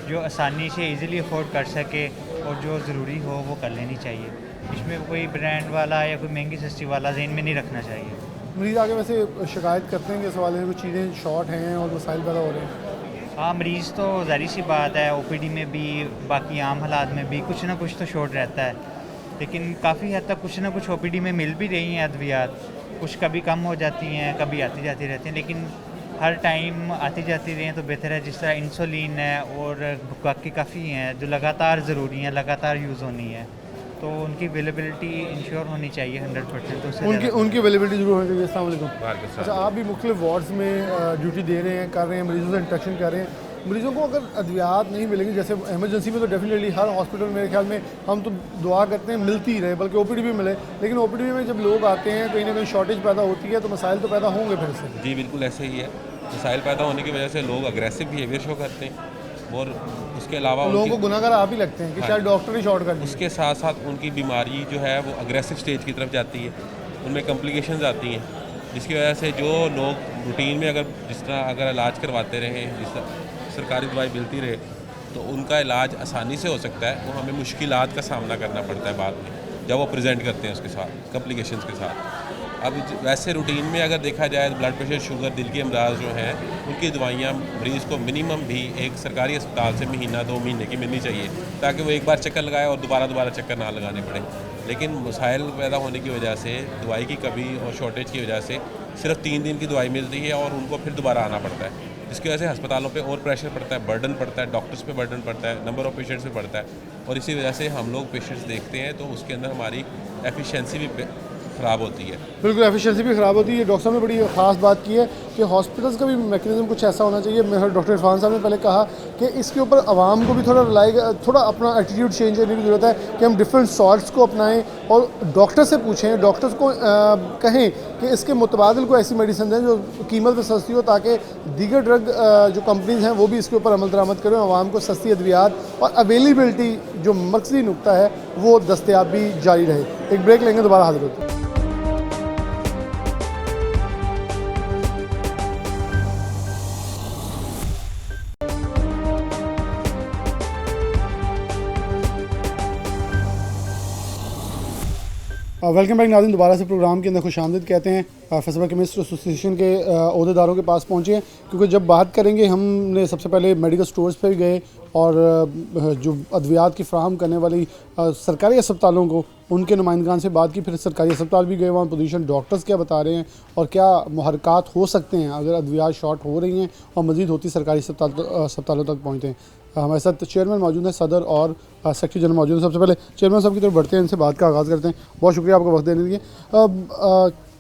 जो आसानी से इजीली अफोर्ड कर सके और जो ज़रूरी हो वो कर लेनी चाहिए। इसमें कोई ब्रांड वाला या कोई महंगी सस्ती वाला ज़हन में नहीं रखना चाहिए। मरीज़ आगे वैसे शिकायत करते हैं कि सवाल है कुछ चीज़ें शॉर्ट हैं और मसाइल पैदा हो रहे हैं। हाँ, मरीज़ तो ज़ाहिर सी बात है, ओपीडी में भी बाकी आम हालात में भी कुछ ना कुछ तो शॉर्ट रहता है, लेकिन काफ़ी हद तक कुछ ना कुछ ओपीडी में मिल भी रही हैं अद्वियात। कुछ कभी कम हो जाती हैं, कभी आती जाती रहती हैं, लेकिन हर टाइम आती जाती रही हैं तो बेहतर है। जिस तरह इंसुलिन है और बाकी काफ़ी हैं जो लगातार ज़रूरी हैं, लगातार यूज़ होनी है, तो उनकी अवेलेबिलिटी इंश्योर होनी चाहिए 100%। उनकी अवेलेबिलिटी जरूर होनी चाहिए। अस्सलाम वालेकुम। अच्छा, आप भी मुख्तलिफ वार्ड्स में ड्यूटी दे रहे हैं, कर रहे हैं, मरीज़ों से इंटरेक्शन कर रहे हैं। मरीज़ों को अगर अद्वियात नहीं मिलेंगी, जैसे एमरजेंसी में तो डेफिनेटली हर हॉस्पिटल मेरे ख्याल में हम तो दुआ करते हैं मिलती ही रहे, बल्कि ओपीडी भी मिले, लेकिन ओपीडी में जब लोग आते हैं कहीं ना कहीं शॉर्टेज पैदा होती है तो मसाइल तो पैदा होंगे फिर से। जी बिल्कुल ऐसे ही है, मसाइल पैदा होने की वजह से लोग अग्रेसिव बिहेवियर शो करते हैं और उसके अलावा लोगों को गुनाहगार आप ही लगते हैं कि शायद डॉक्टर ही शॉर्ट कर दें। उसके साथ साथ उनकी बीमारी जो है वो अग्रेसिव स्टेज की तरफ जाती है, उनमें कॉम्प्लिकेशंस आती हैं, जिसकी वजह से जो लोग रूटीन में अगर जिस तरह अगर इलाज करवाते रहें, जिस तरह सरकारी दवाई मिलती रहे, तो उनका इलाज आसानी से हो सकता है। वो हमें मुश्किलात का सामना करना पड़ता है बाद में जब वो प्रेजेंट करते हैं उसके साथ कॉम्प्लिकेशंस के साथ। अब वैसे रूटीन में अगर देखा जाए तो ब्लड प्रेशर, शुगर, दिल के अमराज जो हैं उनकी दवाइयाँ मरीज़ को मिनिमम भी एक सरकारी अस्पताल से महीना 2 महीने की मिलनी चाहिए, ताकि वो एक बार चक्कर लगाए और दोबारा चक्कर ना लगाने पड़े। लेकिन मसाइल पैदा होने की वजह से, दवाई की कमी और शॉर्टेज की वजह से सिर्फ 3 दिन की दवाई मिलती है और उनको फिर दोबारा आना पड़ता है, जिसकी वजह से अस्पतालों पे और प्रेशर पड़ता है, बर्डन पड़ता है, डॉक्टर्स पे बर्डन पड़ता है, नंबर ऑफ़ पेशेंट्स पे पड़ता है, और इसी वजह से हम लोग पेशेंट्स देखते हैं तो उसके अंदर हमारी एफिशिएंसी भी ख़राब होती है। बिल्कुल, एफिशिएंसी भी ख़राब होती है। डॉक्टर साहब ने बड़ी ख़ास बात की है कि हॉस्पिटल्स का भी मैकेनिज्म कुछ ऐसा होना चाहिए। मेरे डॉक्टर इरफान साहब ने पहले कहा कि इसके ऊपर आवाम को भी थोड़ा अपना एटीट्यूड चेंज करने की ज़रूरत है कि हम डिफरेंट सॉल्ट्स को अपनाएं और डॉक्टर से पूछें, डॉक्टर्स को कहें कि इसके मुतबादिल को ऐसी मेडिसिन दें जो कीमत में सस्ती हो, ताकि दीगर ड्रग जो कंपनीज़ हैं वो भी इसके ऊपर अमल दरामद करें, आवाम को सस्ती अद्वियात और अवेलेबिलिटी जो मकसदी नुकता है वो दस्तयाबी जारी रहे। एक ब्रेक लेंगे, दोबारा हाजिर होते हैं। वेलकम बैक नाज़रीन, दोबारा से प्रोग्राम के अंदर खुशामदीद कहते हैं। फैसला केमिस्ट एसोसिएशन के अहदेदारों के पास पहुँचे हैं, क्योंकि जब बात करेंगे हमने सबसे पहले मेडिकल स्टोर्स पे भी गए और जो अद्वियात की फ़राहम करने वाली सरकारी अस्पतालों को उनके नुमाइंदगान से बात की, फिर सरकारी अस्पताल भी गए, वहाँ पोजीशन डॉक्टर्स क्या बता रहे हैं और क्या मुहरकात हो सकते हैं अगर अद्वियात शॉर्ट हो रही हैं और मज़ीद होती सरकारी अस्पतालों तक पहुँचते हैं। हमारे साथ चेयरमैन मौजूद हैं, सदर और सेक्रेटरी जनरल मौजूद हैं। सबसे पहले चेयरमैन साहब की तरफ बढ़ते हैं, इनसे बात का आगाज़ करते हैं। बहुत शुक्रिया आपका वक्त देने के लिए।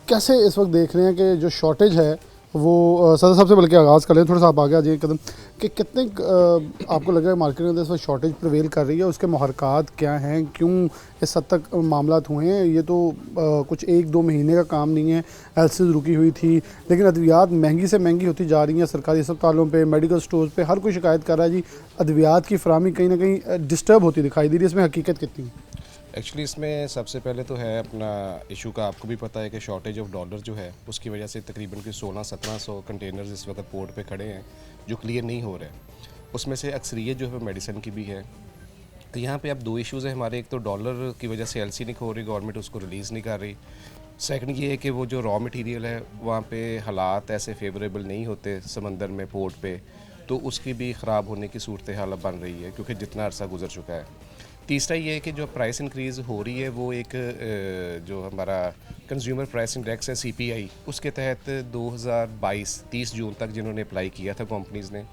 कैसे इस वक्त देख रहे हैं कि जो शॉर्टेज है वो सदर साहब से बल्कि आगाज़ कर लें, थोड़ा सा आप आगे आ जाइए कदम, कि कितने आपको लग रहा है मार्केट में इस वक्त शॉर्टेज प्रिवेल कर रही है, उसके मुहरकात क्या हैं, क्यों इस हद तक मामलात हुए हैं? ये तो कुछ 1-2 महीने का काम नहीं है, एलसीज रुकी हुई थी, लेकिन अद्वियात महंगी से महंगी होती जा रही हैं। सरकारी अस्पतालों पे, मेडिकल स्टोर्स पे हर कोई शिकायत कर रहा है जी अद्वियात की फराहमी कहीं ना कहीं डिस्टर्ब होती दिखाई दे रही है। इसमें हकीकत कितनी है? एक्चुअली इसमें सबसे पहले तो है अपना इशू का, आपको भी पता है कि शॉर्टेज ऑफ डॉलर जो है उसकी वजह से तकरीबन कि 1600-1700 कंटेनर्स इस वक्त पोर्ट पे खड़े हैं जो क्लियर नहीं हो रहे हैं। उसमें से अक्सरियत जो है मेडिसिन की भी है। तो यहाँ पे अब 2 इश्यूज़ हैं हमारे। एक तो डॉलर की वजह से एलसी नहीं हो रही, गवर्नमेंट उसको रिलीज़ नहीं कर रही। सेकंड ये है कि वो जो रॉ मटेरियल है वहाँ पे हालात ऐसे फेवरेबल नहीं होते समंदर में, पोर्ट पे, तो उसकी भी ख़राब होने की सूरत हाल बन रही है क्योंकि जितना अरसा गुजर चुका है। तीसरा ये है कि जो प्राइस इंक्रीज़ हो रही है वो एक जो हमारा कंज्यूमर प्राइस इंडेक्स है CPI, उसके तहत 2022 30 जून तक जिन्होंने अप्लाई किया था कंपनीज़ ने,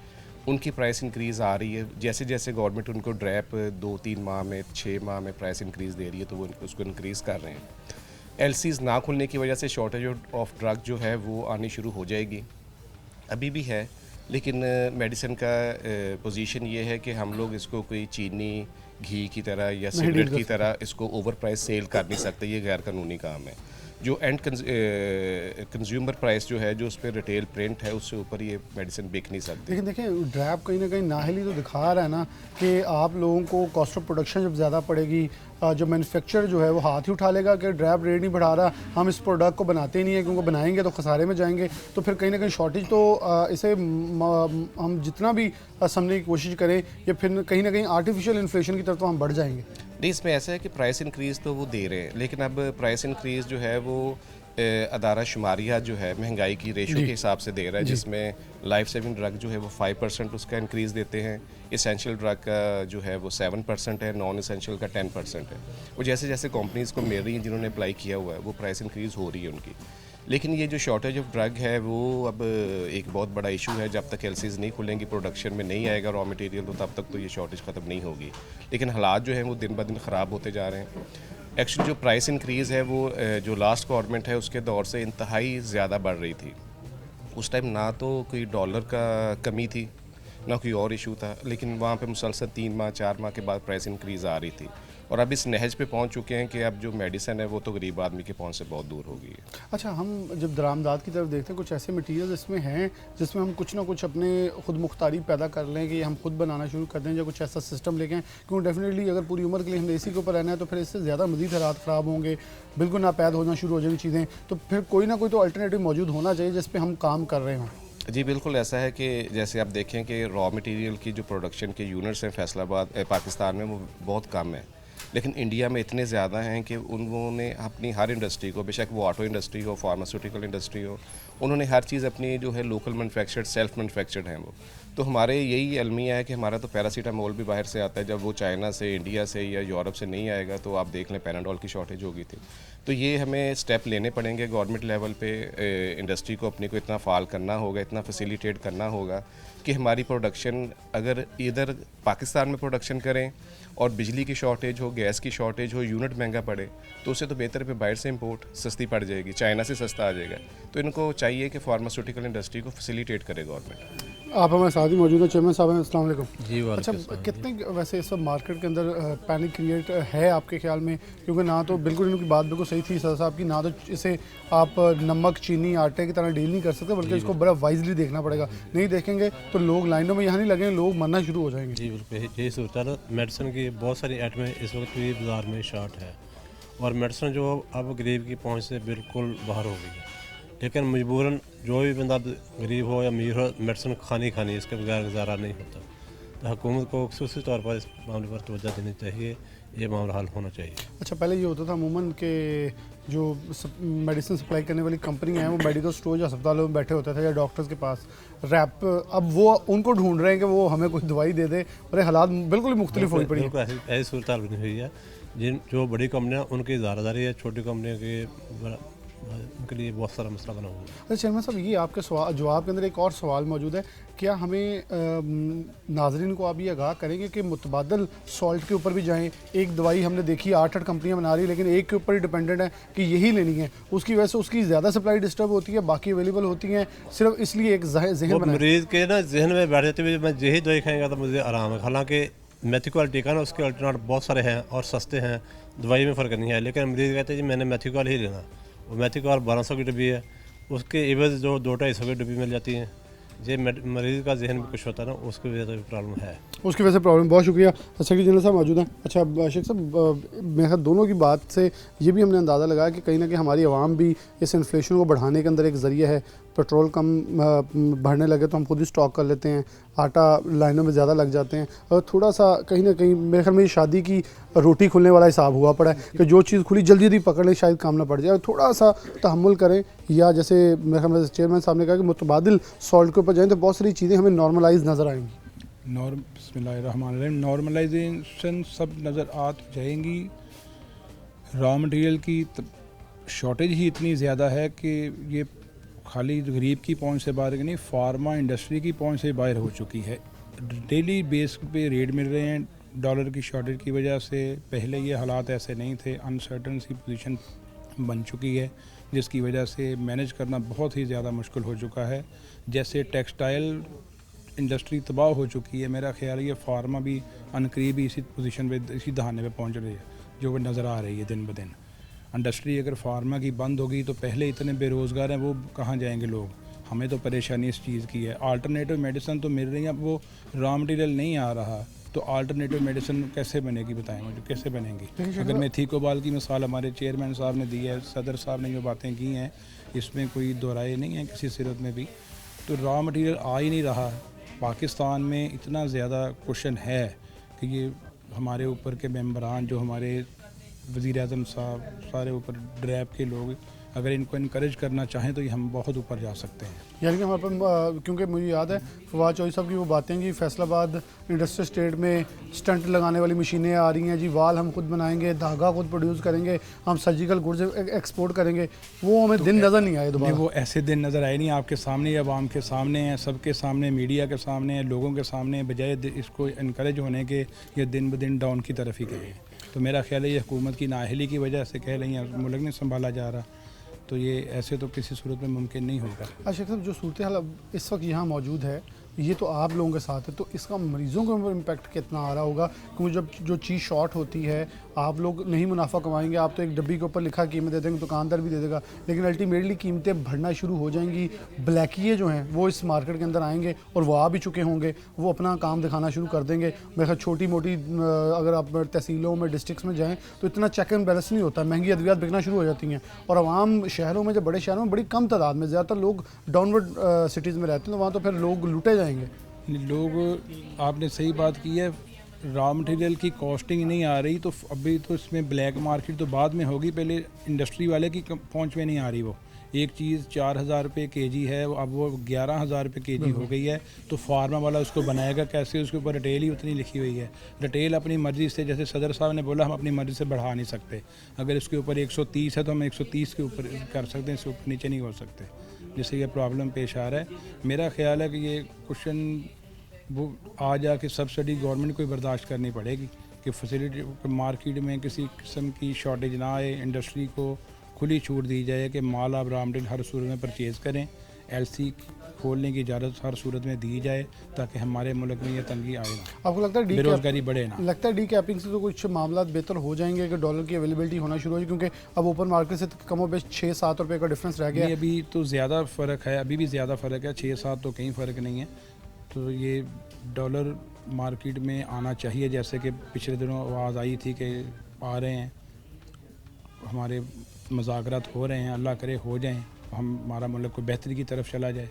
उनकी प्राइस इंक्रीज़ आ रही है। जैसे जैसे गवर्नमेंट उनको ड्रैप 2-3 माह में, 6 माह में प्राइस इंक्रीज़ दे रही है तो वो उसको इंक्रीज़ कर रहे हैं। LCs ना खुलने की वजह से शॉर्टेज ऑफ ड्रग जो है वो आनी शुरू हो जाएगी, अभी भी है, लेकिन मेडिसिन का पोजीशन ये है कि हम लोग इसको कोई चीनी घी की तरह या सिगरेट की तरह इसको ओवर प्राइस सेल कर नहीं सकते, ये गैर कानूनी काम है। जो एंड कंज्यूमर प्राइस जो है, जो उस पर रिटेल प्रिंट है, उससे ऊपर ये मेडिसिन बिक नहीं सकती। लेकिन देखें ड्रैप कहीं ना कहीं नाहली तो दिखा रहा है ना कि आप लोगों को कॉस्ट ऑफ प्रोडक्शन जब ज़्यादा पड़ेगी, जो मैन्युफैक्चर जो है वो हाथ ही उठा लेगा कि ड्रैप रेट नहीं बढ़ा रहा, हम इस प्रोडक्ट को बनाते ही नहीं है क्योंकि बनाएंगे तो खसारे में जाएंगे। तो फिर कहीं ना कहीं शॉर्टेज तो इसे हम जितना भी समझने की कोशिश करें, या फिर कहीं ना कहीं आर्टिफिशियल इन्फ्लेशन की तरफ तो हम बढ़ जाएंगे। नहीं, इसमें ऐसा है कि प्राइस इंक्रीज़ तो वो दे रहे हैं, लेकिन अब प्राइस इंक्रीज़ जो है वो अदारा शुमारिया जो है महंगाई की रेशो के हिसाब से दे रहा है, जिसमें लाइफ सेविंग ड्रग जो है वो 5% उसका इंक्रीज़ देते हैं, इसेंशियल ड्रग का जो है वो 7% है, नॉन इसेंशियल का 10% है। वो जैसे जैसे कंपनीज़ को मिल रही हैं जिन्होंने अप्लाई किया हुआ है वो प्राइस इंक्रीज़ हो रही है उनकी। लेकिन ये जो शॉर्टेज ऑफ ड्रग है वो अब एक बहुत बड़ा इशू है। जब तक LCs नहीं खुलेंगी, प्रोडक्शन में नहीं आएगा रॉ मटेरियल, तो तब तक तो ये शॉर्टेज ख़त्म नहीं होगी। लेकिन हालात जो हैं वो दिन ब दिन ख़राब होते जा रहे हैं। एक्चुअली जो प्राइस इंक्रीज़ है वो जो लास्ट गवर्नमेंट है उसके दौर से इंतहाई ज़्यादा बढ़ रही थी। उस टाइम ना तो कोई डॉलर का कमी थी, ना कोई और इशू था, लेकिन वहाँ पे मुसलसल 3 माह 4 माह के बाद प्राइस इंक्रीज़ आ रही थी। और अब इस नहज पे पहुंच चुके हैं कि अब जो मेडिसिन है वो तो गरीब आदमी के पहुंच से बहुत दूर हो गई है। अच्छा, हम जब दरामदात की तरफ देखते हैं, कुछ ऐसे मटीरियल इसमें हैं जिसमें हम कुछ ना कुछ अपने खुद मुख्तारी पैदा कर लें कि हम खुद बनाना शुरू कर दें, या कुछ ऐसा सिस्टम लेके आएं, क्योंकि डेफिनेटली अगर पूरी उम्र के लिए हमने इसी के ऊपर रहना है तो फिर इससे ज़्यादा मज़ीद हालात ख़राब होंगे, बिल्कुल नापैद होना शुरू हो जाएंगी चीज़ें। तो फिर कोई ना कोई तो अल्टरनेटिव मौजूद होना चाहिए जिस पर हम काम कर रहे हों। जी बिल्कुल ऐसा है कि जैसे आप देखें कि रॉ मटेरियल की जो प्रोडक्शन के यूनिट्स हैं फैसलाबाद पाकिस्तान में वो बहुत कम है, लेकिन इंडिया में इतने ज़्यादा हैं कि उन्होंने अपनी हर इंडस्ट्री को, बेशक वो ऑटो इंडस्ट्री हो, फार्मास्यूटिकल इंडस्ट्री हो, उन्होंने हर चीज़ अपनी जो है लोकल मैन्युफैक्चर्ड, सेल्फ मैन्युफैक्चर्ड हैं वो। तो हमारे यही अलमिया है कि हमारा तो पैरासीटामोल भी बाहर से आता है, जब वो चाइना से, इंडिया से या यूरोप से नहीं आएगा तो आप देख लें पैनाडोल की शॉर्टेज हो गई थी। तो ये हमें स्टेप लेने पड़ेंगे गवर्नमेंट लेवल पे, इंडस्ट्री को अपनी को इतना फाल करना होगा, इतना फैसिलिटेट करना होगा कि हमारी प्रोडक्शन अगर इधर पाकिस्तान में प्रोडक्शन करें और बिजली की शॉर्टेज हो, गैस की शॉर्टेज हो, यूनिट महंगा पड़े, तो उससे तो बेहतर है बाहर से इंपोर्ट सस्ती पड़ जाएगी, चाइना से सस्ता आ जाएगा। तो इनको चाहिए कि फार्मास्यूटिकल इंडस्ट्री को फैसिलिटेट करे गवर्नमेंट। आप हमारे साथ ही मौजूद हैं, चेयरमैन साहब हैं, अस्सलाम वालेकुम। जी अच्छा, कितने वैसे इस वक्त मार्केट के अंदर पैनिक क्रिएट है आपके ख्याल में? क्योंकि ना तो बिल्कुल इनकी बात बिल्कुल सही थी सर साहब की, ना तो इसे आप नमक, चीनी, आटे की तरह डील नहीं कर सकते, बल्कि इसको बड़ा वाइजली देखना पड़ेगा। नहीं देखेंगे तो लोग लाइनों में यहाँ नहीं लगेंगे, लोग मरना शुरू हो जाएंगे। जी बिल्कुल यही सूरत है। मेडिसिन की बहुत सारी आइटमें इस वक्त भी बाज़ार में शॉर्ट है, और मेडिसिन जो अब गरीब की पहुँच से बिल्कुल बाहर हो गई है। लेकिन मजबूरन जो भी बंदा गरीब हो या अमीर हो, मेडिसिन खानी इसके बगैर गुजारा नहीं होता। तो हुकूमत को खुसूसी तौर पर इस मामले पर तवज्जो देनी चाहिए, ये मामला हल होना चाहिए। अच्छा, पहले ये होता था अमूमन के जो मेडिसिन सप्लाई करने वाली कंपनी हैं वो मेडिकल स्टोर या अस्पतालों में बैठे होते थे या डॉक्टर्स के पास रैप, अब वो उनको ढूंढ रहे हैं कि वो हमें कोई दवाई दे दे, और हालात बिल्कुल मुख्तलिफ हो पड़ी है। ऐसी सूरत हाल बनी हुई है। जो बड़ी कंपनियाँ उनकी ज़्यादादारी है, छोटी कंपनियों की उनके लिए बहुत सारा मसला बना हुआ है। अच्छा चेयरमैन साहब, ये आपके जवाब के अंदर एक और सवाल मौजूद है। क्या हमें नाजरीन को आप ये आगाह करेंगे कि मुतबादल सॉल्ट के ऊपर भी जाएं? एक दवाई हमने देखी 8 कंपनियां बना रही, लेकिन एक के ऊपर ही डिपेंडेंट है कि यही लेनी है, उसकी वजह से उसकी ज़्यादा सप्लाई डिस्टर्ब होती है, बाकी अवेलेबल होती हैं, सिर्फ इसलिए एक जहन मरीज़ के ना जहन में बैठ जाते हुए मैं यही दवाई खाएंगा तो मुझे आराम है। हालांकि मैथिकॉल टीका ना उसके अल्टरनेट बहुत सारे हैं और सस्ते हैं, दवाई में फ़र्क नहीं है, लेकिन मरीज़ कहते हैं जी मैंने मैथिकॉल ही लेना। वो मैथिकॉल 1200 की डब्बी है, उसके एवज जो 200-250 की डब्बी मिल जाती हैं, ये मरीज़ का जहन भी कुछ होता है ना, उसकी वजह से भी प्रॉब्लम है। उसकी वजह से प्रॉब्लम। बहुत शुक्रिया। सेक्रेटरी जनरल साहब मौजूद हैं। अच्छा शेख साहब, मेरे ख्याल दोनों की बात से ये भी हमने अंदाज़ा लगाया कि कहीं ना कहीं हमारी आवाम भी इस इन्फ्लेशन को बढ़ाने के अंदर एक ज़रिया है। पेट्रोल कम बढ़ने लगे तो हम खुद ही स्टॉक कर लेते हैं, आटा लाइनों में ज़्यादा लग जाते हैं, और थोड़ा सा कहीं ना कहीं मेरे ख्याल में शादी की रोटी खुलने वाला हिसाब हुआ पड़ा है कि जो चीज़ खुली जल्दी जल्दी पकड़ ले, शायद काम ना पड़ जाए। थोड़ा सा तहम्मुल करें, या जैसे मेरे ख्याल में चेयरमैन साहब ने कहा कि मुतबादिल सॉल्ट के ऊपर जाएँ तो बहुत सारी चीज़ें हमें नॉर्मलाइज नज़र आएंगी। नॉर्मलाइजेशन सब नज़र आ जाएंगी। रॉ मटेरियल की शॉर्टेज ही इतनी ज़्यादा है कि ये खाली गरीब की पहुंच से बाहर नहीं, फार्मा इंडस्ट्री की पहुंच से बाहर हो चुकी है। डेली बेस पे रेट मिल रहे हैं डॉलर की शॉर्टेज की वजह से। पहले ये हालात ऐसे नहीं थे, अनसर्टन सी पोजीशन बन चुकी है जिसकी वजह से मैनेज करना बहुत ही ज़्यादा मुश्किल हो चुका है। जैसे टेक्सटाइल इंडस्ट्री तबाह हो चुकी है, मेरा ख्याल है ये फार्मा भी अनकरीब ही इसी पोजीशन पे, इसी दहाने पे पहुंच रही है जो नज़र आ रही है दिन ब दिन। इंडस्ट्री अगर फार्मा की बंद होगी तो पहले इतने बेरोज़गार हैं, वो कहाँ जाएंगे लोग। हमें तो परेशानी इस चीज़ की है। अल्टरनेटिव मेडिसिन तो मिल रही है, अब वो रॉ मटेरियल नहीं आ रहा तो अल्टरनेटिव मेडिसिन कैसे बनेगी, बताएं मुझे कैसे बनेगी। अगर मेथीकोबाल की मिसाल हमारे चेयरमैन साहब ने दी है, सदर साहब ने जो बातें की हैं इसमें कोई दोहराए नहीं है किसी सूरत में भी। तो रॉ मटेरियल आ ही नहीं रहा। पाकिस्तान में इतना ज़्यादा क्वेश्चन है कि ये हमारे ऊपर के मेंबरान जो हमारे वज़ीर आज़म साहब सारे ऊपर ड्रैब के लोग, अगर इनको इनकरेज करना चाहें तो ये हम बहुत ऊपर जा सकते हैं। यानी कि हमारे पास, क्योंकि मुझे याद है फवाद चौधरी साहब की वो बातें कि फैसलाबाद इंडस्ट्रियल स्टेट में स्टंट लगाने वाली मशीनें आ रही हैं जी, वाल हम खुद बनाएंगे, धागा खुद प्रोड्यूस करेंगे, हम सर्जिकल गुड्स एक्सपोर्ट करेंगे। वो हमें दिन नज़र नहीं आए दोबारा। वो ऐसे दिन नज़र आए नहीं, आपके सामने, आवाम के सामने है, सबके सामने, मीडिया के सामने है, लोगों के सामने, बजाय इसको इनकरेज होने के ये दिन ब दिन डाउन की तरफ ही गए। तो मेरा ख्याल है ये हुकूमत की नाअहली की वजह से कह रही हैं, मुल्क नहीं संभाला जा रहा, तो ये ऐसे तो किसी सूरत में मुमकिन नहीं होगा। अच्छा साहब, जो सूरत हाल इस वक्त यहाँ मौजूद है ये तो आप लोगों के साथ है, तो इसका मरीज़ों के ऊपर इम्पैक्ट कितना आ रहा होगा? क्योंकि जब जो चीज़ शॉर्ट होती है आप लोग नहीं मुनाफा कमाएंगे, आप तो एक डब्बी के ऊपर लिखा कीमत दे देंगे, दुकानदार भी दे देगा, लेकिन अल्टीमेटली कीमतें बढ़ना शुरू हो जाएंगी। ब्लैकिए जो हैं वो इस मार्केट के अंदर आएंगे और वो आ भी चुके होंगे, वो अपना काम दिखाना शुरू कर देंगे। मेरे ख्याल छोटी मोटी अगर आप तहसीलों में, डिस्ट्रिक्ट्स में जाएँ तो इतना चेक एंड बैलेंस नहीं होता, महंगी अद्वियात बिकना शुरू हो जाती हैं। और आवाम शहरों में, जब बड़े शहरों में बड़ी कम तादाद में, ज़्यादातर लोग डाउनवर्ड सिटीज़ में रहते हैं, तो वहाँ तो फिर लोग लूटे जाएंगे। लोग, आपने सही बात की है, रॉ मटेरियल की कॉस्टिंग नहीं आ रही तो अभी तो इसमें ब्लैक मार्केट तो बाद में होगी, पहले इंडस्ट्री वाले की पहुंच में नहीं आ रही। वो एक चीज़ 4,000 रुपये केजी है, अब वो 11,000 रुपये केजी हो गई है, तो फार्मा वाला उसको बनाएगा कैसे? उसके ऊपर रिटेल ही उतनी लिखी हुई है। रिटेल अपनी मर्ज़ी से, जैसे सदर साहब ने बोला, हम अपनी मर्ज़ी से बढ़ा नहीं सकते। अगर इसके ऊपर 130 है तो हम 130 के ऊपर कर सकते हैं, इसके ऊपर नीचे नहीं हो सकते, जिससे ये प्रॉब्लम पेश आ रहा है। मेरा ख्याल है कि ये क्वेश्चन वो आ जाके सब्सिडी गवर्नमेंट को बर्दाश्त करनी पड़ेगी कि फैसिलिटी मार्केट में किसी किस्म की शॉर्टेज ना आए, इंडस्ट्री को खुली छूट दी जाए कि माल आप रॉ मटेरियल हर सूरत में परचेज़ करें, एलसी खोलने की इजाज़त हर सूरत में दी जाए ताकि हमारे मुल्क में ये तंगी आए ना। आपको लगता है बेरोज़गारी बढ़े ना? लगता है डी कैपिंग से तो कुछ मामला बेहतर हो जाएंगे कि डॉलर की अवेलेबिलिटी होना शुरू हो जाए, क्योंकि अब ओपन मार्केट से कम बेश 6-7 रुपये का डिफरेंस रह गया है। अभी तो ज़्यादा फ़र्क है, अभी भी ज़्यादा फ़र्क है, 6-7 तो कहीं फ़र्क नहीं है। तो ये डॉलर मार्केट में आना चाहिए, जैसे कि पिछले दिनों आवाज़ आई थी कि आ रहे हैं, हमारे मुज़ाकरात हो रहे हैं, अल्लाह करे हो जाएं, हमारा मुल्क को बेहतरी की तरफ चला जाए।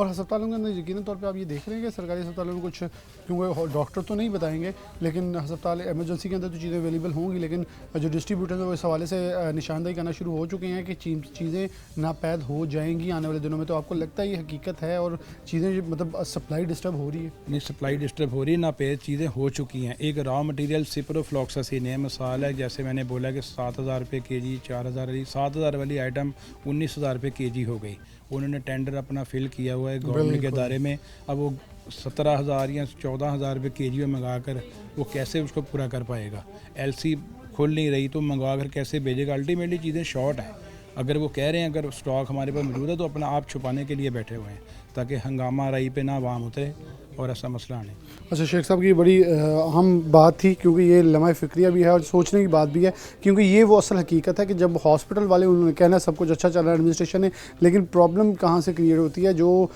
और अस्पतालों के अंदर यकीनन तौर पे आप ये देख रहे हैं कि सरकारी अस्पतालों में कुछ, क्योंकि डॉक्टर तो नहीं बताएंगे, लेकिन अस्पताल एमरजेंसी के अंदर तो चीज़ें अवेलेबल होंगी, लेकिन जो डिस्ट्रीब्यूटर हैं वो इस हवाले से निशानदेही करना शुरू हो चुके हैं कि चीज़ें नापैद हो जाएंगी आने वाले दिनों में। तो आपको लगता है ये हकीकत है और चीज़ें मतलब सप्लाई डिस्टर्ब हो रही है? नहीं, सप्लाई डिस्टर्ब हो रही है, नापैद चीज़ें हो चुकी हैं। एक रॉ मटेरियल सिप्रोफ्लॉक्सासिन है, मिसाल है, जैसे मैंने बोला कि 7,000 रुपये केजी, 4,000 7,000 वाली आइटम 19,000 रुपये केजी हो गई। उन्होंने टेंडर अपना फिल किया हुआ है गवर्नमेंट के दायरे में, अब वो 17,000 या 14,000 रुपये केजी में मंगा कर वो कैसे उसको पूरा कर पाएगा? एलसी खुल नहीं रही तो मंगवा कर कैसे भेजेगा? अल्टीमेटली चीज़ें शॉर्ट हैं। अगर वो कह रहे हैं अगर स्टॉक हमारे पास मौजूद है तो अपना आप छुपाने के लिए बैठे हुए हैं ताकि हंगामा राई पे ना आवाम उतरे। और ऐसा मसला नहीं। अच्छा शेख साहब की बड़ी अहम बात थी, क्योंकि ये लम्हा फ़िक्रिया भी है और सोचने की बात भी है, क्योंकि ये वो असल हकीकत है कि जब हॉस्पिटल वाले उन्होंने कहना सब कुछ अच्छा चल रहा है एडमिनिस्ट्रेशन ने, लेकिन प्रॉब्लम कहाँ से क्रिएट होती है, जो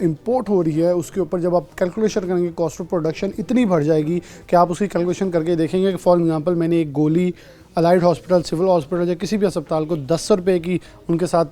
इंपोर्ट हो रही है उसके ऊपर जब आप कैलकुलेशन करेंगे कॉस्ट ऑफ प्रोडक्शन इतनी बढ़ जाएगी कि आप उसकी कैलकुलेशन करके देखेंगे कि फॉर एग्जांपल मैंने एक गोली अलाइड हॉस्पिटल, सिविल हॉस्पिटल या किसी भी अस्पताल को 10 रुपये की उनके साथ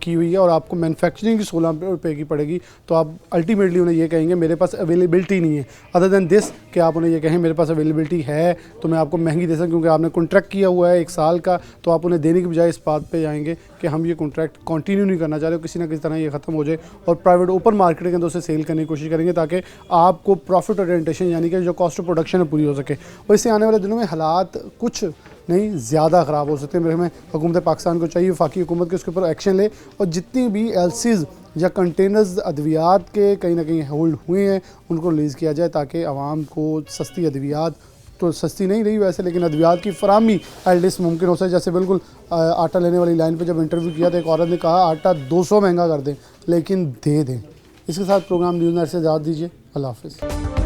की हुई है और आपको मैन्युफैक्चरिंग की 16 रुपये की पड़ेगी, तो आप अल्टीमेटली उन्हें ये कहेंगे मेरे पास अवेलेबिलिटी नहीं है। अदर देन दिस कि आप उन्हें ये कहें मेरे पास अवेलेबिलिटी है तो मैं आपको महंगी दे सकता हूँ, क्योंकि आपने कॉन्ट्रैक्ट किया हुआ है 1 साल का, तो आप उन्हें देने की बजाय इस बात पे जाएंगे कि हम ये कॉन्ट्रैक्ट कंटिन्यू नहीं करना चाह रहे, किसी ना किसी तरह ये ख़त्म हो जाए और प्राइवेट ओपन मार्केट के अंदर उसे सेल करने की कोशिश करेंगे ताकि आपको प्रॉफिट ओरिएंटेशन यानी कि जो कॉस्ट ऑफ प्रोडक्शन है पूरी हो सके। और इससे आने वाले दिनों में हालात कुछ नहीं ज़्यादा ख़राब हो सकते हैं। मेरे में हुकूमत पाकिस्तान को चाहिए वफाकी हुकूमत के उसके ऊपर एक्शन ले और जितनी भी एलसीज़ या कंटेनर्स अद्वियात के कहीं ना कहीं होल्ड हुए हैं उनको रिलीज़ किया जाए ताकि आवाम को सस्ती अद्वियात, तो सस्ती नहीं रही वैसे, लेकिन अद्वियात की फराहमी एटलीस्ट मुमकिन हो सके। जैसे बिल्कुल आटा लेने वाली लाइन पर जब इंटरव्यू किया तो एक औरत ने कहा आटा 200 महंगा कर दें लेकिन दे दें। इसके साथ प्रोग्राम न्यूज़ नाइट से इजाज़त दीजिए। अल्लाह हाफ़िज़।